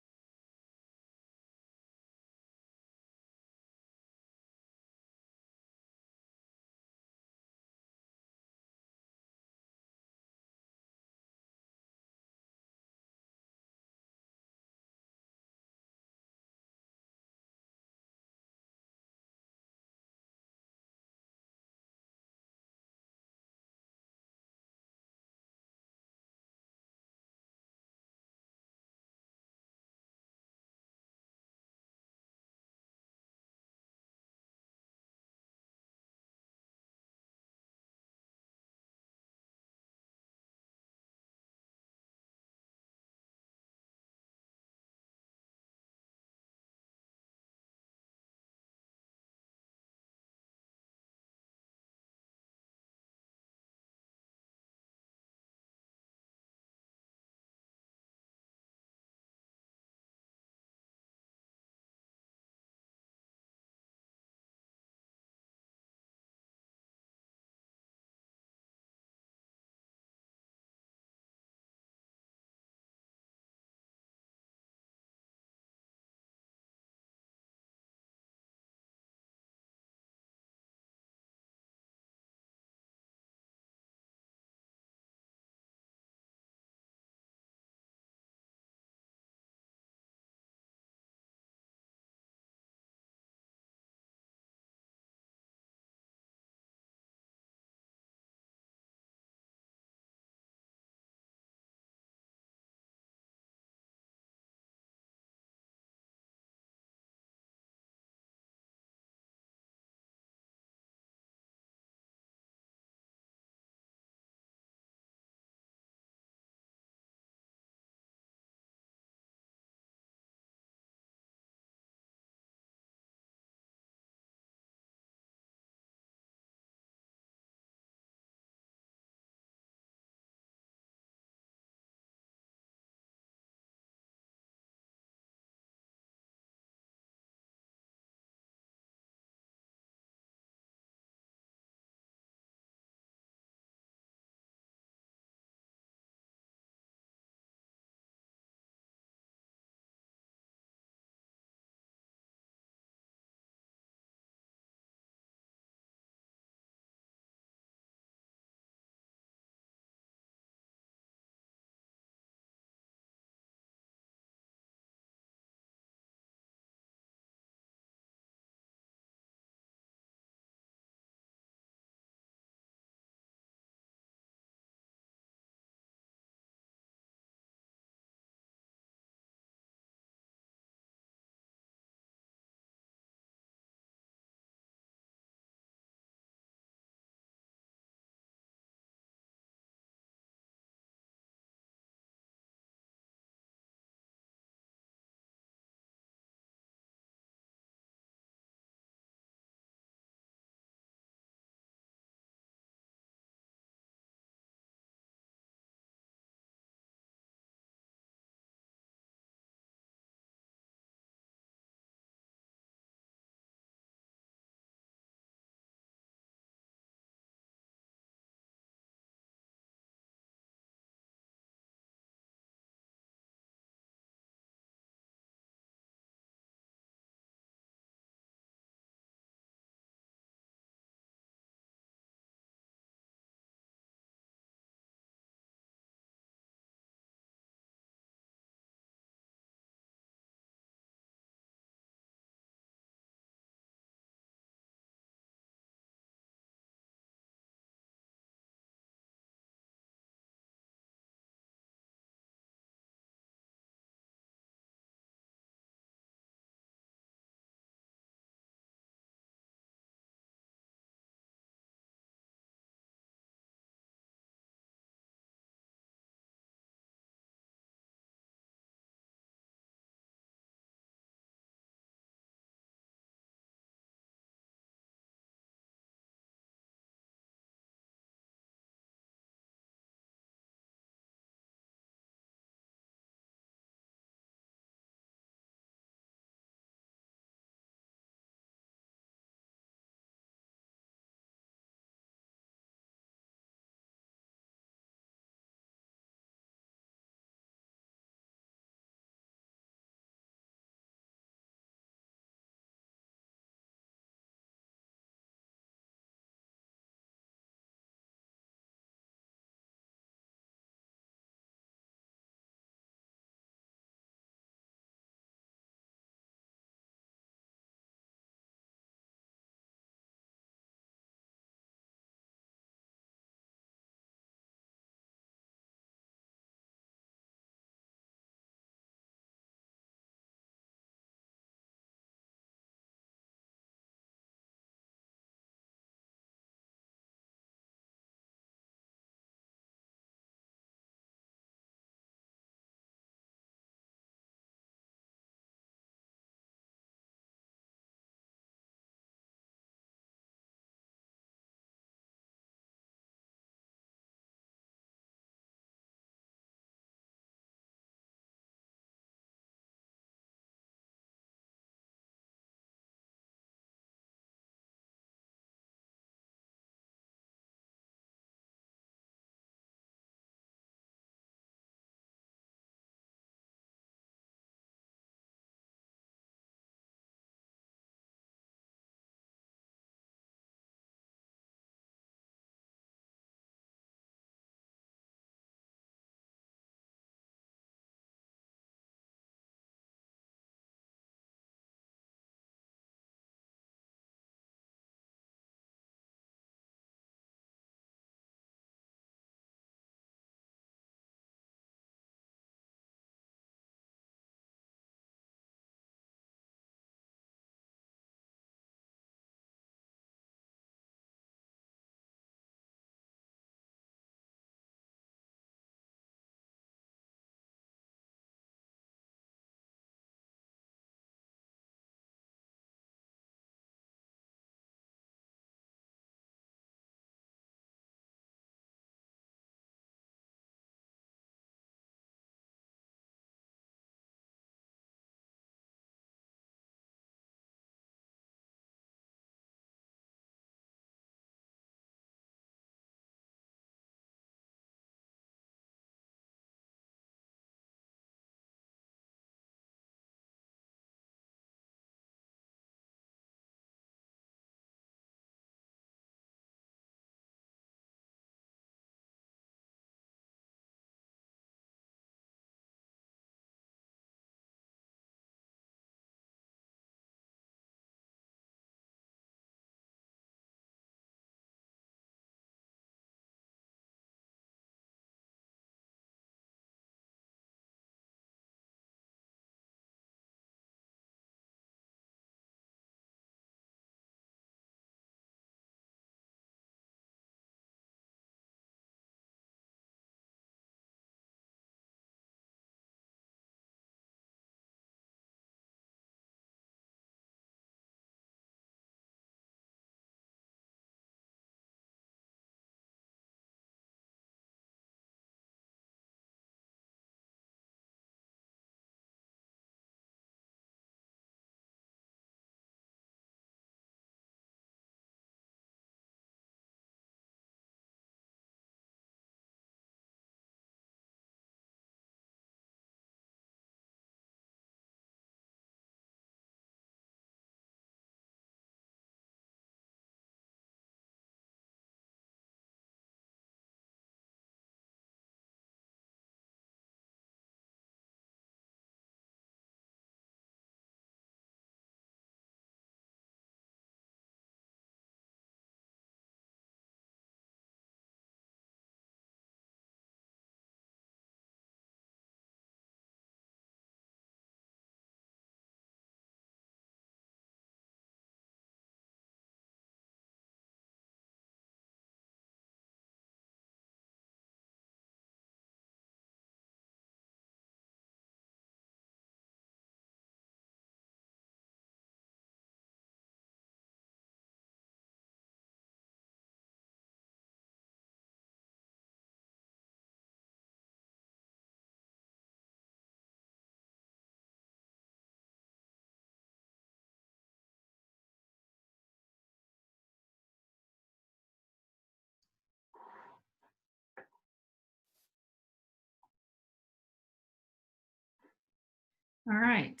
All right.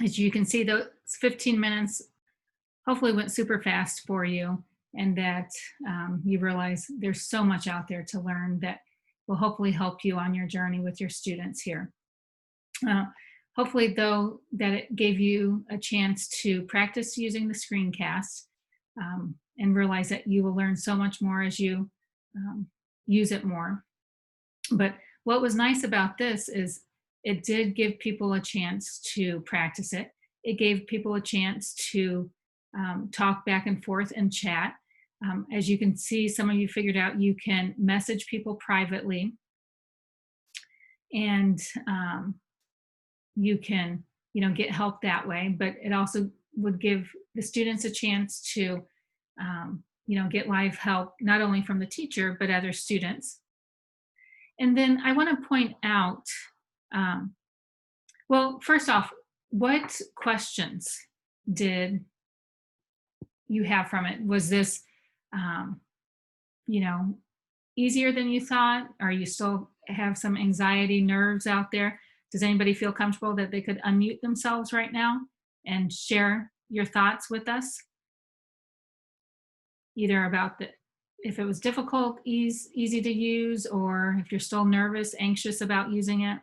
As you can see, those 15 minutes hopefully went super fast for you, and that you realize there's so much out there to learn that will hopefully help you on your journey with your students here. Hopefully, though, that it gave you a chance to practice using the screencast and realize that you will learn so much more as you use it more. But what was nice about this is it did give people a chance to practice it. It gave people a chance to talk back and forth and chat. As you can see, some of you figured out you can message people privately, and you can, get help that way. But it also would give the students a chance to, get live help, not only from the teacher, but other students. And then I want to point out, well, first off, what questions did you have from it? Was this, easier than you thought? Or you still have some anxiety, nerves out there? Does anybody feel comfortable that they could unmute themselves right now and share your thoughts with us? Either about if it was difficult, easy to use, or if you're still nervous, anxious about using it.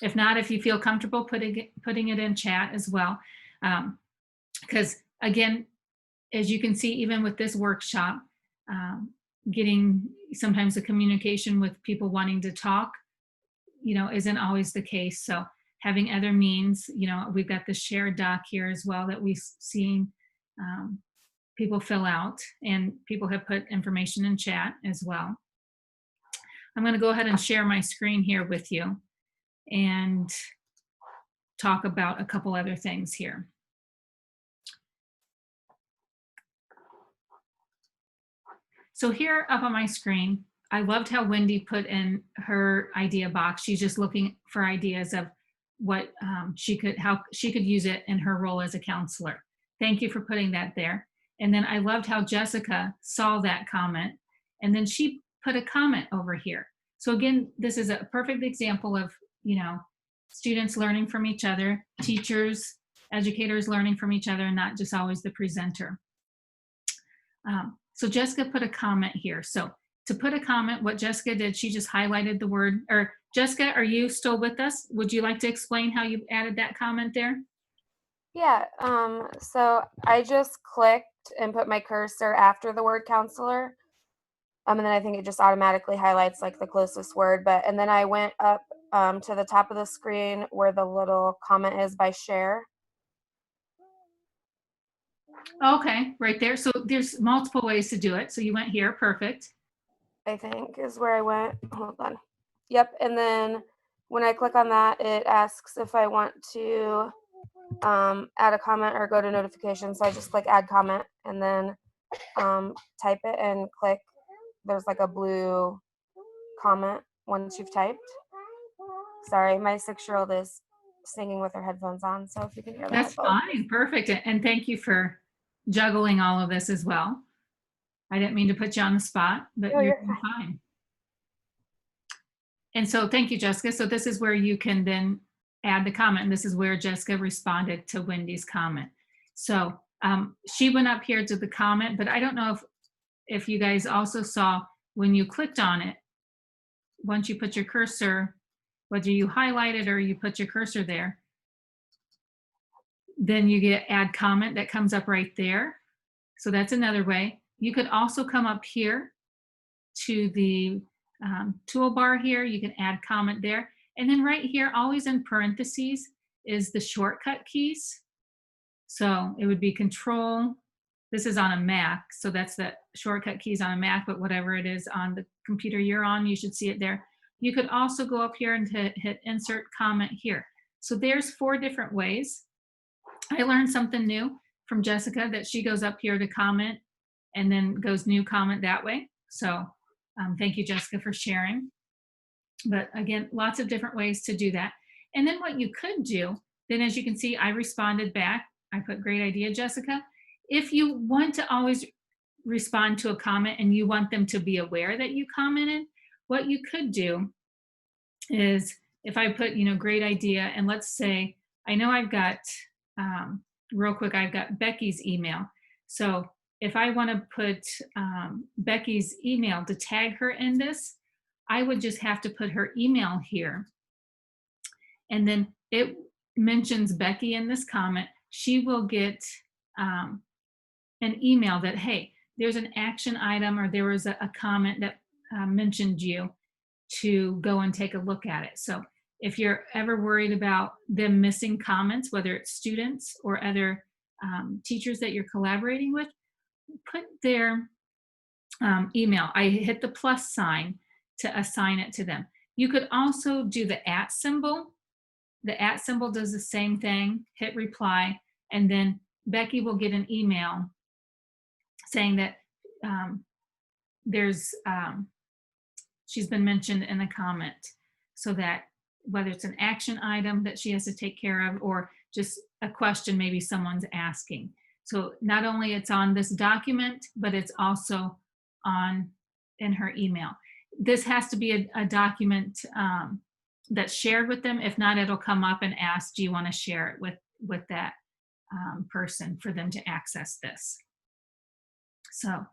If not, if you feel comfortable putting it in chat as well. Because again, as you can see, even with this workshop, getting sometimes the communication with people wanting to talk, isn't always the case. So having other means, we've got the shared doc here as well that we've seen people fill out, and people have put information in chat as well. I'm going to go ahead and share my screen here with you and talk about a couple other things here. So here up on my screen, I loved how Wendy put in her idea box. She's just looking for ideas of what how she could use it in her role as a counselor. Thank you for putting that there. And then I loved how Jessica saw that comment, and then she put a comment over here. So again, this is a perfect example of, students learning from each other, teachers, educators learning from each other, and not just always the presenter. So Jessica put a comment here. So to put a comment, what Jessica did, she just highlighted the word, or Jessica, are you still with us? Would you like to explain how you added that comment there? Yeah, so I just clicked and put my cursor after the word counselor. And then I think it just automatically highlights like the closest word. And then I went up to the top of the screen where the little comment is by share. Okay, right there. So there's multiple ways to do it. So you went here, perfect. I think is where I went. Hold on. Yep. And then when I click on that, it asks if I want to add a comment or go to notifications. So I just click add comment and then type it and click. There's like a blue comment once you've typed. Sorry, my 6-year-old is singing with her headphones on. So if you can hear that. That's fine. Perfect. And thank you for juggling all of this as well. I didn't mean to put you on the spot, but you're fine. And so thank you, Jessica. So this is where you can then add the comment. And this is where Jessica responded to Wendy's comment. So she went up here to the comment, but I don't know if you guys also saw when you clicked on it, once you put your cursor, whether you highlight it or you put your cursor there, then you get add comment that comes up right there. So that's another way. You could also come up here to the toolbar here. You can add comment there. And then right here, always in parentheses, is the shortcut keys. So it would be Control. This is on a Mac, so that's the shortcut keys on a Mac, but whatever it is on the computer you're on, you should see it there. You could also go up here and hit Insert Comment here. So there's 4 different ways. I learned something new from Jessica, that she goes up here to comment and then goes new comment that way. So thank you, Jessica, for sharing. But again, lots of different ways to do that. And then what you could do, then as you can see, I responded back. I put great idea, Jessica. If you want to always respond to a comment and you want them to be aware that you commented, what you could do is, if I put, great idea, and let's say, I know I've got, real quick, I've got Becky's email. So if I want to put Becky's email to tag her in this, I would just have to put her email here. And then it mentions Becky in this comment. She will get an email that, hey, there's an action item, or there was a comment that mentioned you, to go and take a look at it. So if you're ever worried about them missing comments, whether it's students or other teachers that you're collaborating with, put their email. I hit the plus sign to assign it to them. You could also do the @ symbol. The @ symbol does the same thing. Hit reply, and then Becky will get an email saying that she's been mentioned in a comment, so that whether it's an action item that she has to take care of, or just a question maybe someone's asking. So not only it's on this document, but it's also in her email. This has to be a document that's shared with them. If not, it'll come up and ask, do you want to share it with that person for them to access this? So,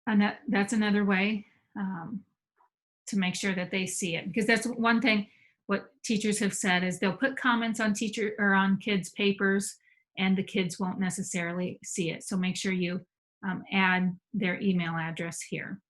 and that's another way to make sure that they see it, because that's one thing what teachers have said is they'll put comments on on kids' papers, and the kids won't necessarily see it. So make sure you add their email address here.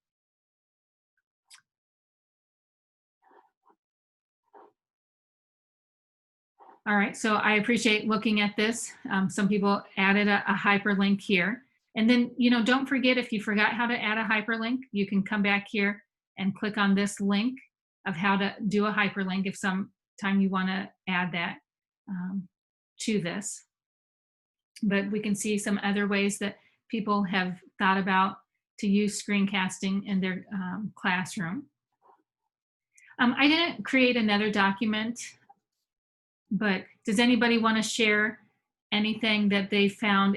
All right, so I appreciate looking at this. Some people added a hyperlink here. And then, don't forget, if you forgot how to add a hyperlink, you can come back here and click on this link of how to do a hyperlink if sometime you want to add that to this. But we can see some other ways that people have thought about to use screencasting in their classroom. I didn't create another document, but does anybody want to share anything that they found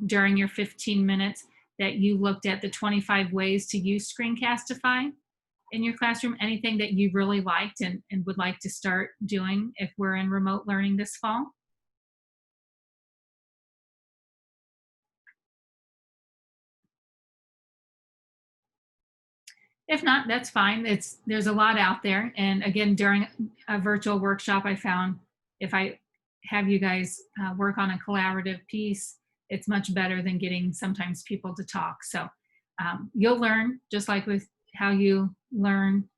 during your 15 minutes, that you looked at the 25 ways to use Screencastify in your classroom? Anything that you really liked and would like to start doing if we're in remote learning this fall? If not, that's fine. There's a lot out there. And again, during a virtual workshop, I found if I have you guys work on a collaborative piece, it's much better than getting sometimes people to talk. So you'll learn, just like with how you learn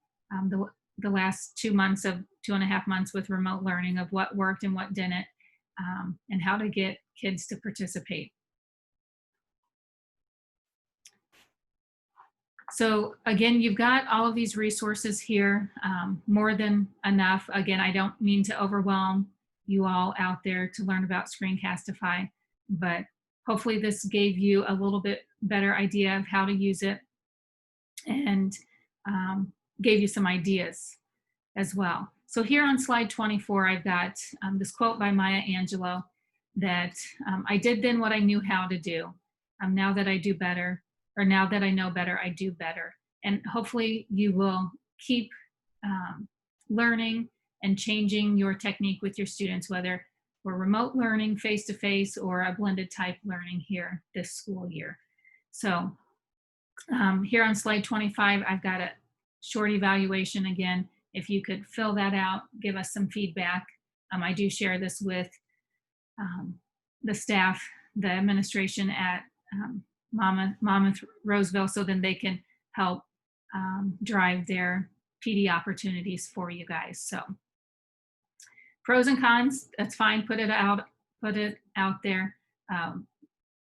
the last 2.5 months with remote learning, of what worked and what didn't, and how to get kids to participate. So again, you've got all of these resources here, more than enough. Again, I don't mean to overwhelm you all out there to learn about Screencastify, but hopefully this gave you a little bit better idea of how to use it, and gave you some ideas as well. So here on slide 24, I've got this quote by Maya Angelou that I did then what I knew how to do. Now that I do better, or now that I know better, I do better. And hopefully you will keep learning and changing your technique with your students, whether we're remote learning, face-to-face, or a blended type learning here this school year. So here on slide 25, I've got a short evaluation. Again, if you could fill that out, give us some feedback. I do share this with the staff, the administration at Monmouth Roseville, so then they can help drive their PD opportunities for you guys. So pros and cons, that's fine. Put it out there.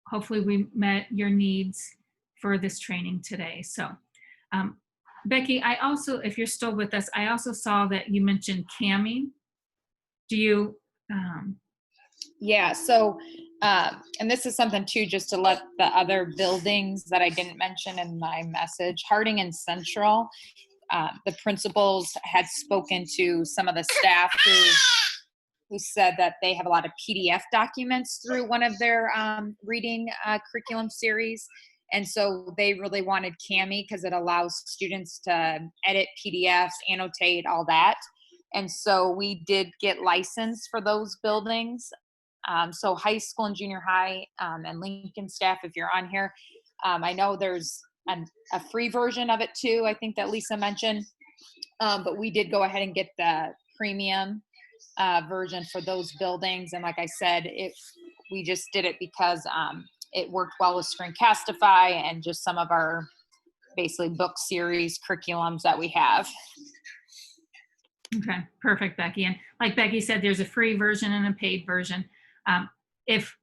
Hopefully we met your needs for this training today. So Becky, I also, if you're still with us, I also saw that you mentioned camming. Do you? Yeah, so, and this is something too, just to let the other buildings that I didn't mention in my message, Harding and Central, the principals had spoken to some of the staff who said that they have a lot of PDF documents through one of their reading curriculum series. And so they really wanted Cami because it allows students to edit PDFs, annotate, all that. And so we did get licensed for those buildings. So high school and junior high and Lincoln staff, if you're on here, I know there's a free version of it too, I think that Lisa mentioned. But we did go ahead and get the premium version for those buildings. And like I said, we just did it because it worked well with Screencastify and just some of our basically book series curriculums that we have. Okay, perfect, Becky. And like Becky said, there's a free version and a paid version. If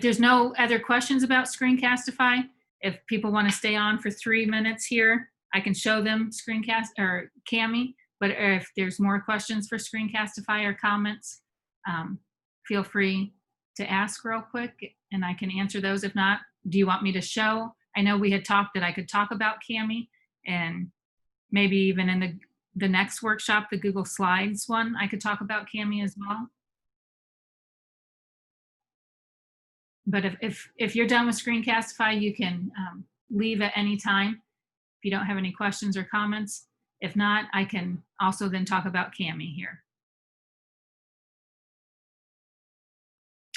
there's no other questions about Screencastify, if people want to stay on for 3 minutes here, I can show them Screencast or Cami. But if there's more questions for Screencastify or comments, feel free to ask real quick and I can answer those. If not, do you want me to show? I know we had talked that I could talk about Cami, and maybe even in the next workshop, the Google Slides one, I could talk about Cami as well. But if you're done with Screencastify, you can leave at any time if you don't have any questions or comments. If not, I can also then talk about Cami here.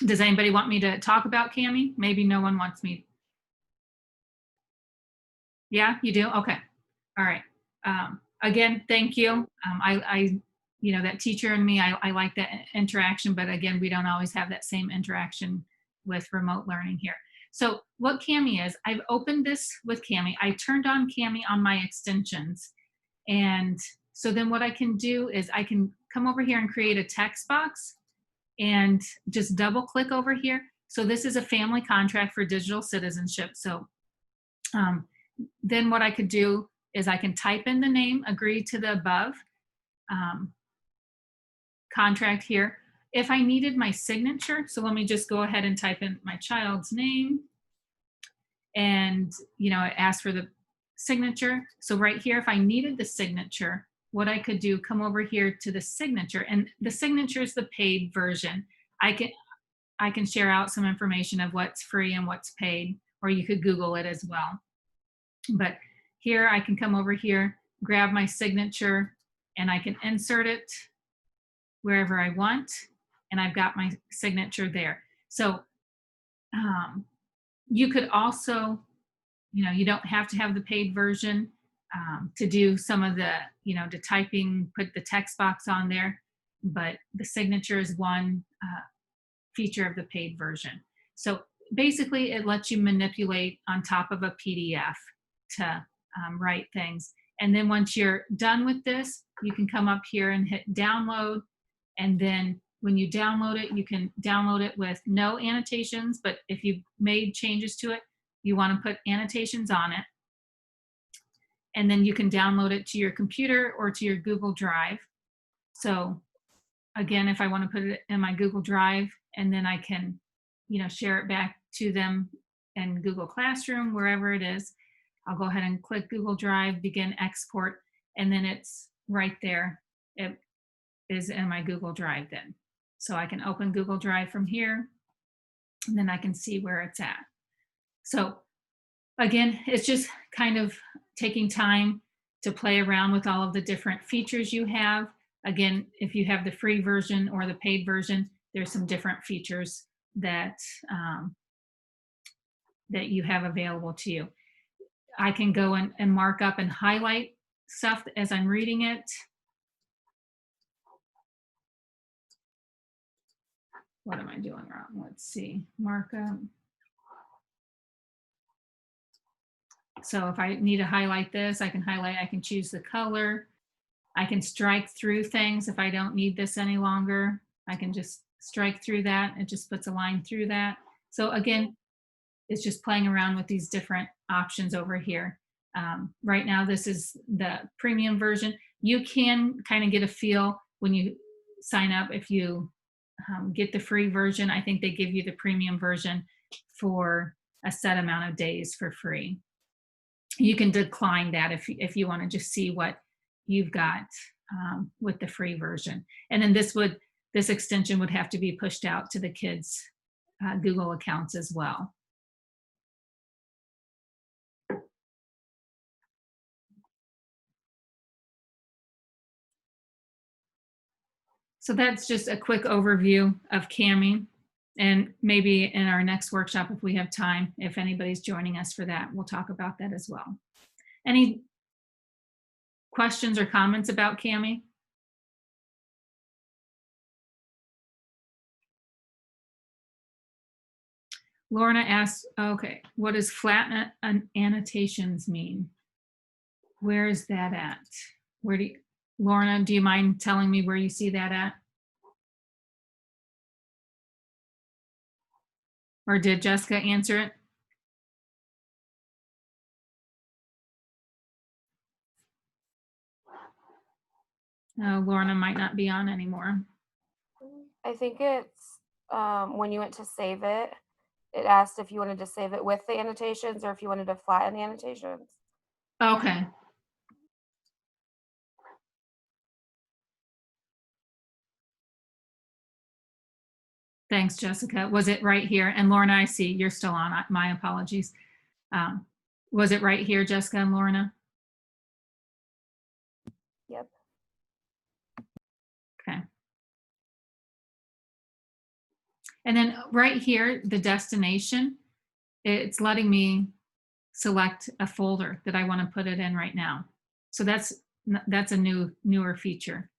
Does anybody want me to talk about Cami? Maybe no one wants me. Yeah, you do? Okay. All right. Again, thank you. That teacher and me, I like that interaction, but again, we don't always have that same interaction with remote learning here. So what Cami is, I've opened this with Cami. I turned on Cami on my extensions. And so then what I can do is I can come over here and create a text box and just double click over here. So this is a family contract for digital citizenship. So then what I could do is I can type in the name, agree to the above contract here. If I needed my signature, so let me just go ahead and type in my child's name and, it asks for the signature. So right here, if I needed the signature, what I could do, come over here to the signature, and the signature is the paid version. I can share out some information of what's free and what's paid, or you could Google it as well. But here I can come over here, grab my signature, and I can insert it wherever I want. And I've got my signature there. So you could also, you don't have to have the paid version to do some of the, the typing, put the text box on there, but the signature is one feature of the paid version. So basically it lets you manipulate on top of a PDF to write things. And then once you're done with this, you can come up here and hit download. And then when you download it, you can download it with no annotations, but if you've made changes to it, you want to put annotations on it. And then you can download it to your computer or to your Google Drive. So again, if I want to put it in my Google Drive, and then I can, share it back to them in Google Classroom, wherever it is, I'll go ahead and click Google Drive, begin export, and then it's right there. It is in my Google Drive then. So I can open Google Drive from here, and then I can see where it's at. So again, it's just kind of taking time to play around with all of the different features you have. Again, if you have the free version or the paid version, there's some different features that, that you have available to you. I can go and mark up and highlight stuff as I'm reading it. What am I doing wrong? Let's see, markup. So if I need to highlight this, I can highlight, I can choose the color. I can strike through things if I don't need this any longer. I can just strike through that. It just puts a line through that. So again, it's just playing around with these different options over here. Right now, this is the premium version. You can kind of get a feel when you sign up. If you get the free version, I think they give you the premium version for a set amount of days for free. You can decline that if you want to just see what you've got with the free version. And then this extension would have to be pushed out to the kids' Google accounts as well. So that's just a quick overview of Cami. And maybe in our next workshop, if we have time, if anybody's joining us for that, we'll talk about that as well. Any questions or comments about Cami? Lorna asked, okay, what does flat annotations mean? Where is that at? Where do you, Lorna, do you mind telling me where you see that at? Or did Jessica answer it? Oh, Lorna might not be on anymore. I think it's when you went to save it, it asked if you wanted to save it with the annotations or if you wanted to flatten the annotations. Okay. Thanks, Jessica. Was it right here? And Lorna, I see you're still on. My apologies. Was it right here, Jessica and Lorna? Yep. Okay. And then right here, the destination, it's letting me select a folder that I want to put it in right now. So that's a newer feature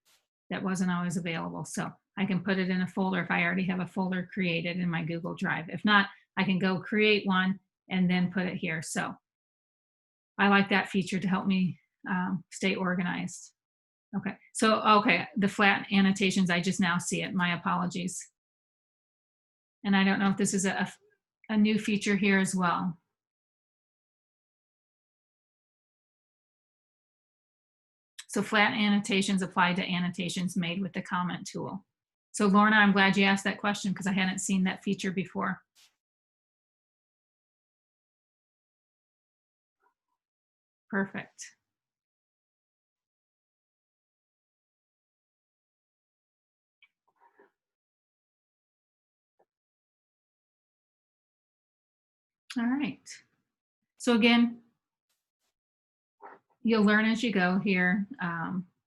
that wasn't always available. So I can put it in a folder if I already have a folder created in my Google Drive. If not, I can go create one and then put it here. So I like that feature to help me stay organized. Okay, so okay, the flat annotations, I just now see it. My apologies. And I don't know if this is a new feature here as well. So flat annotations apply to annotations made with the comment tool. So Lorna, I'm glad you asked that question because I hadn't seen that feature before. Perfect. All right. So again, you'll learn as you go here,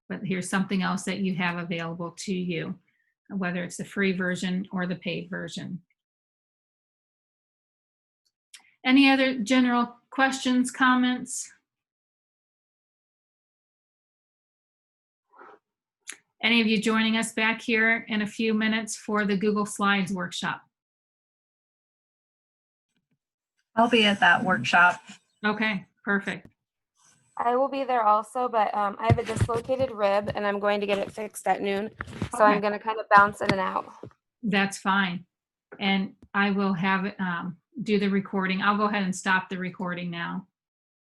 but here's something else that you have available to you, whether it's the free version or the paid version. Any other general questions, comments? Any of you joining us back here in a few minutes for the Google Slides workshop? I'll be at that workshop. Okay, perfect. I will be there also, but I have a dislocated rib and I'm going to get it fixed at noon. So Okay. I'm going to kind of bounce in and out. That's fine. And I will have it do the recording. I'll go ahead and stop the recording now.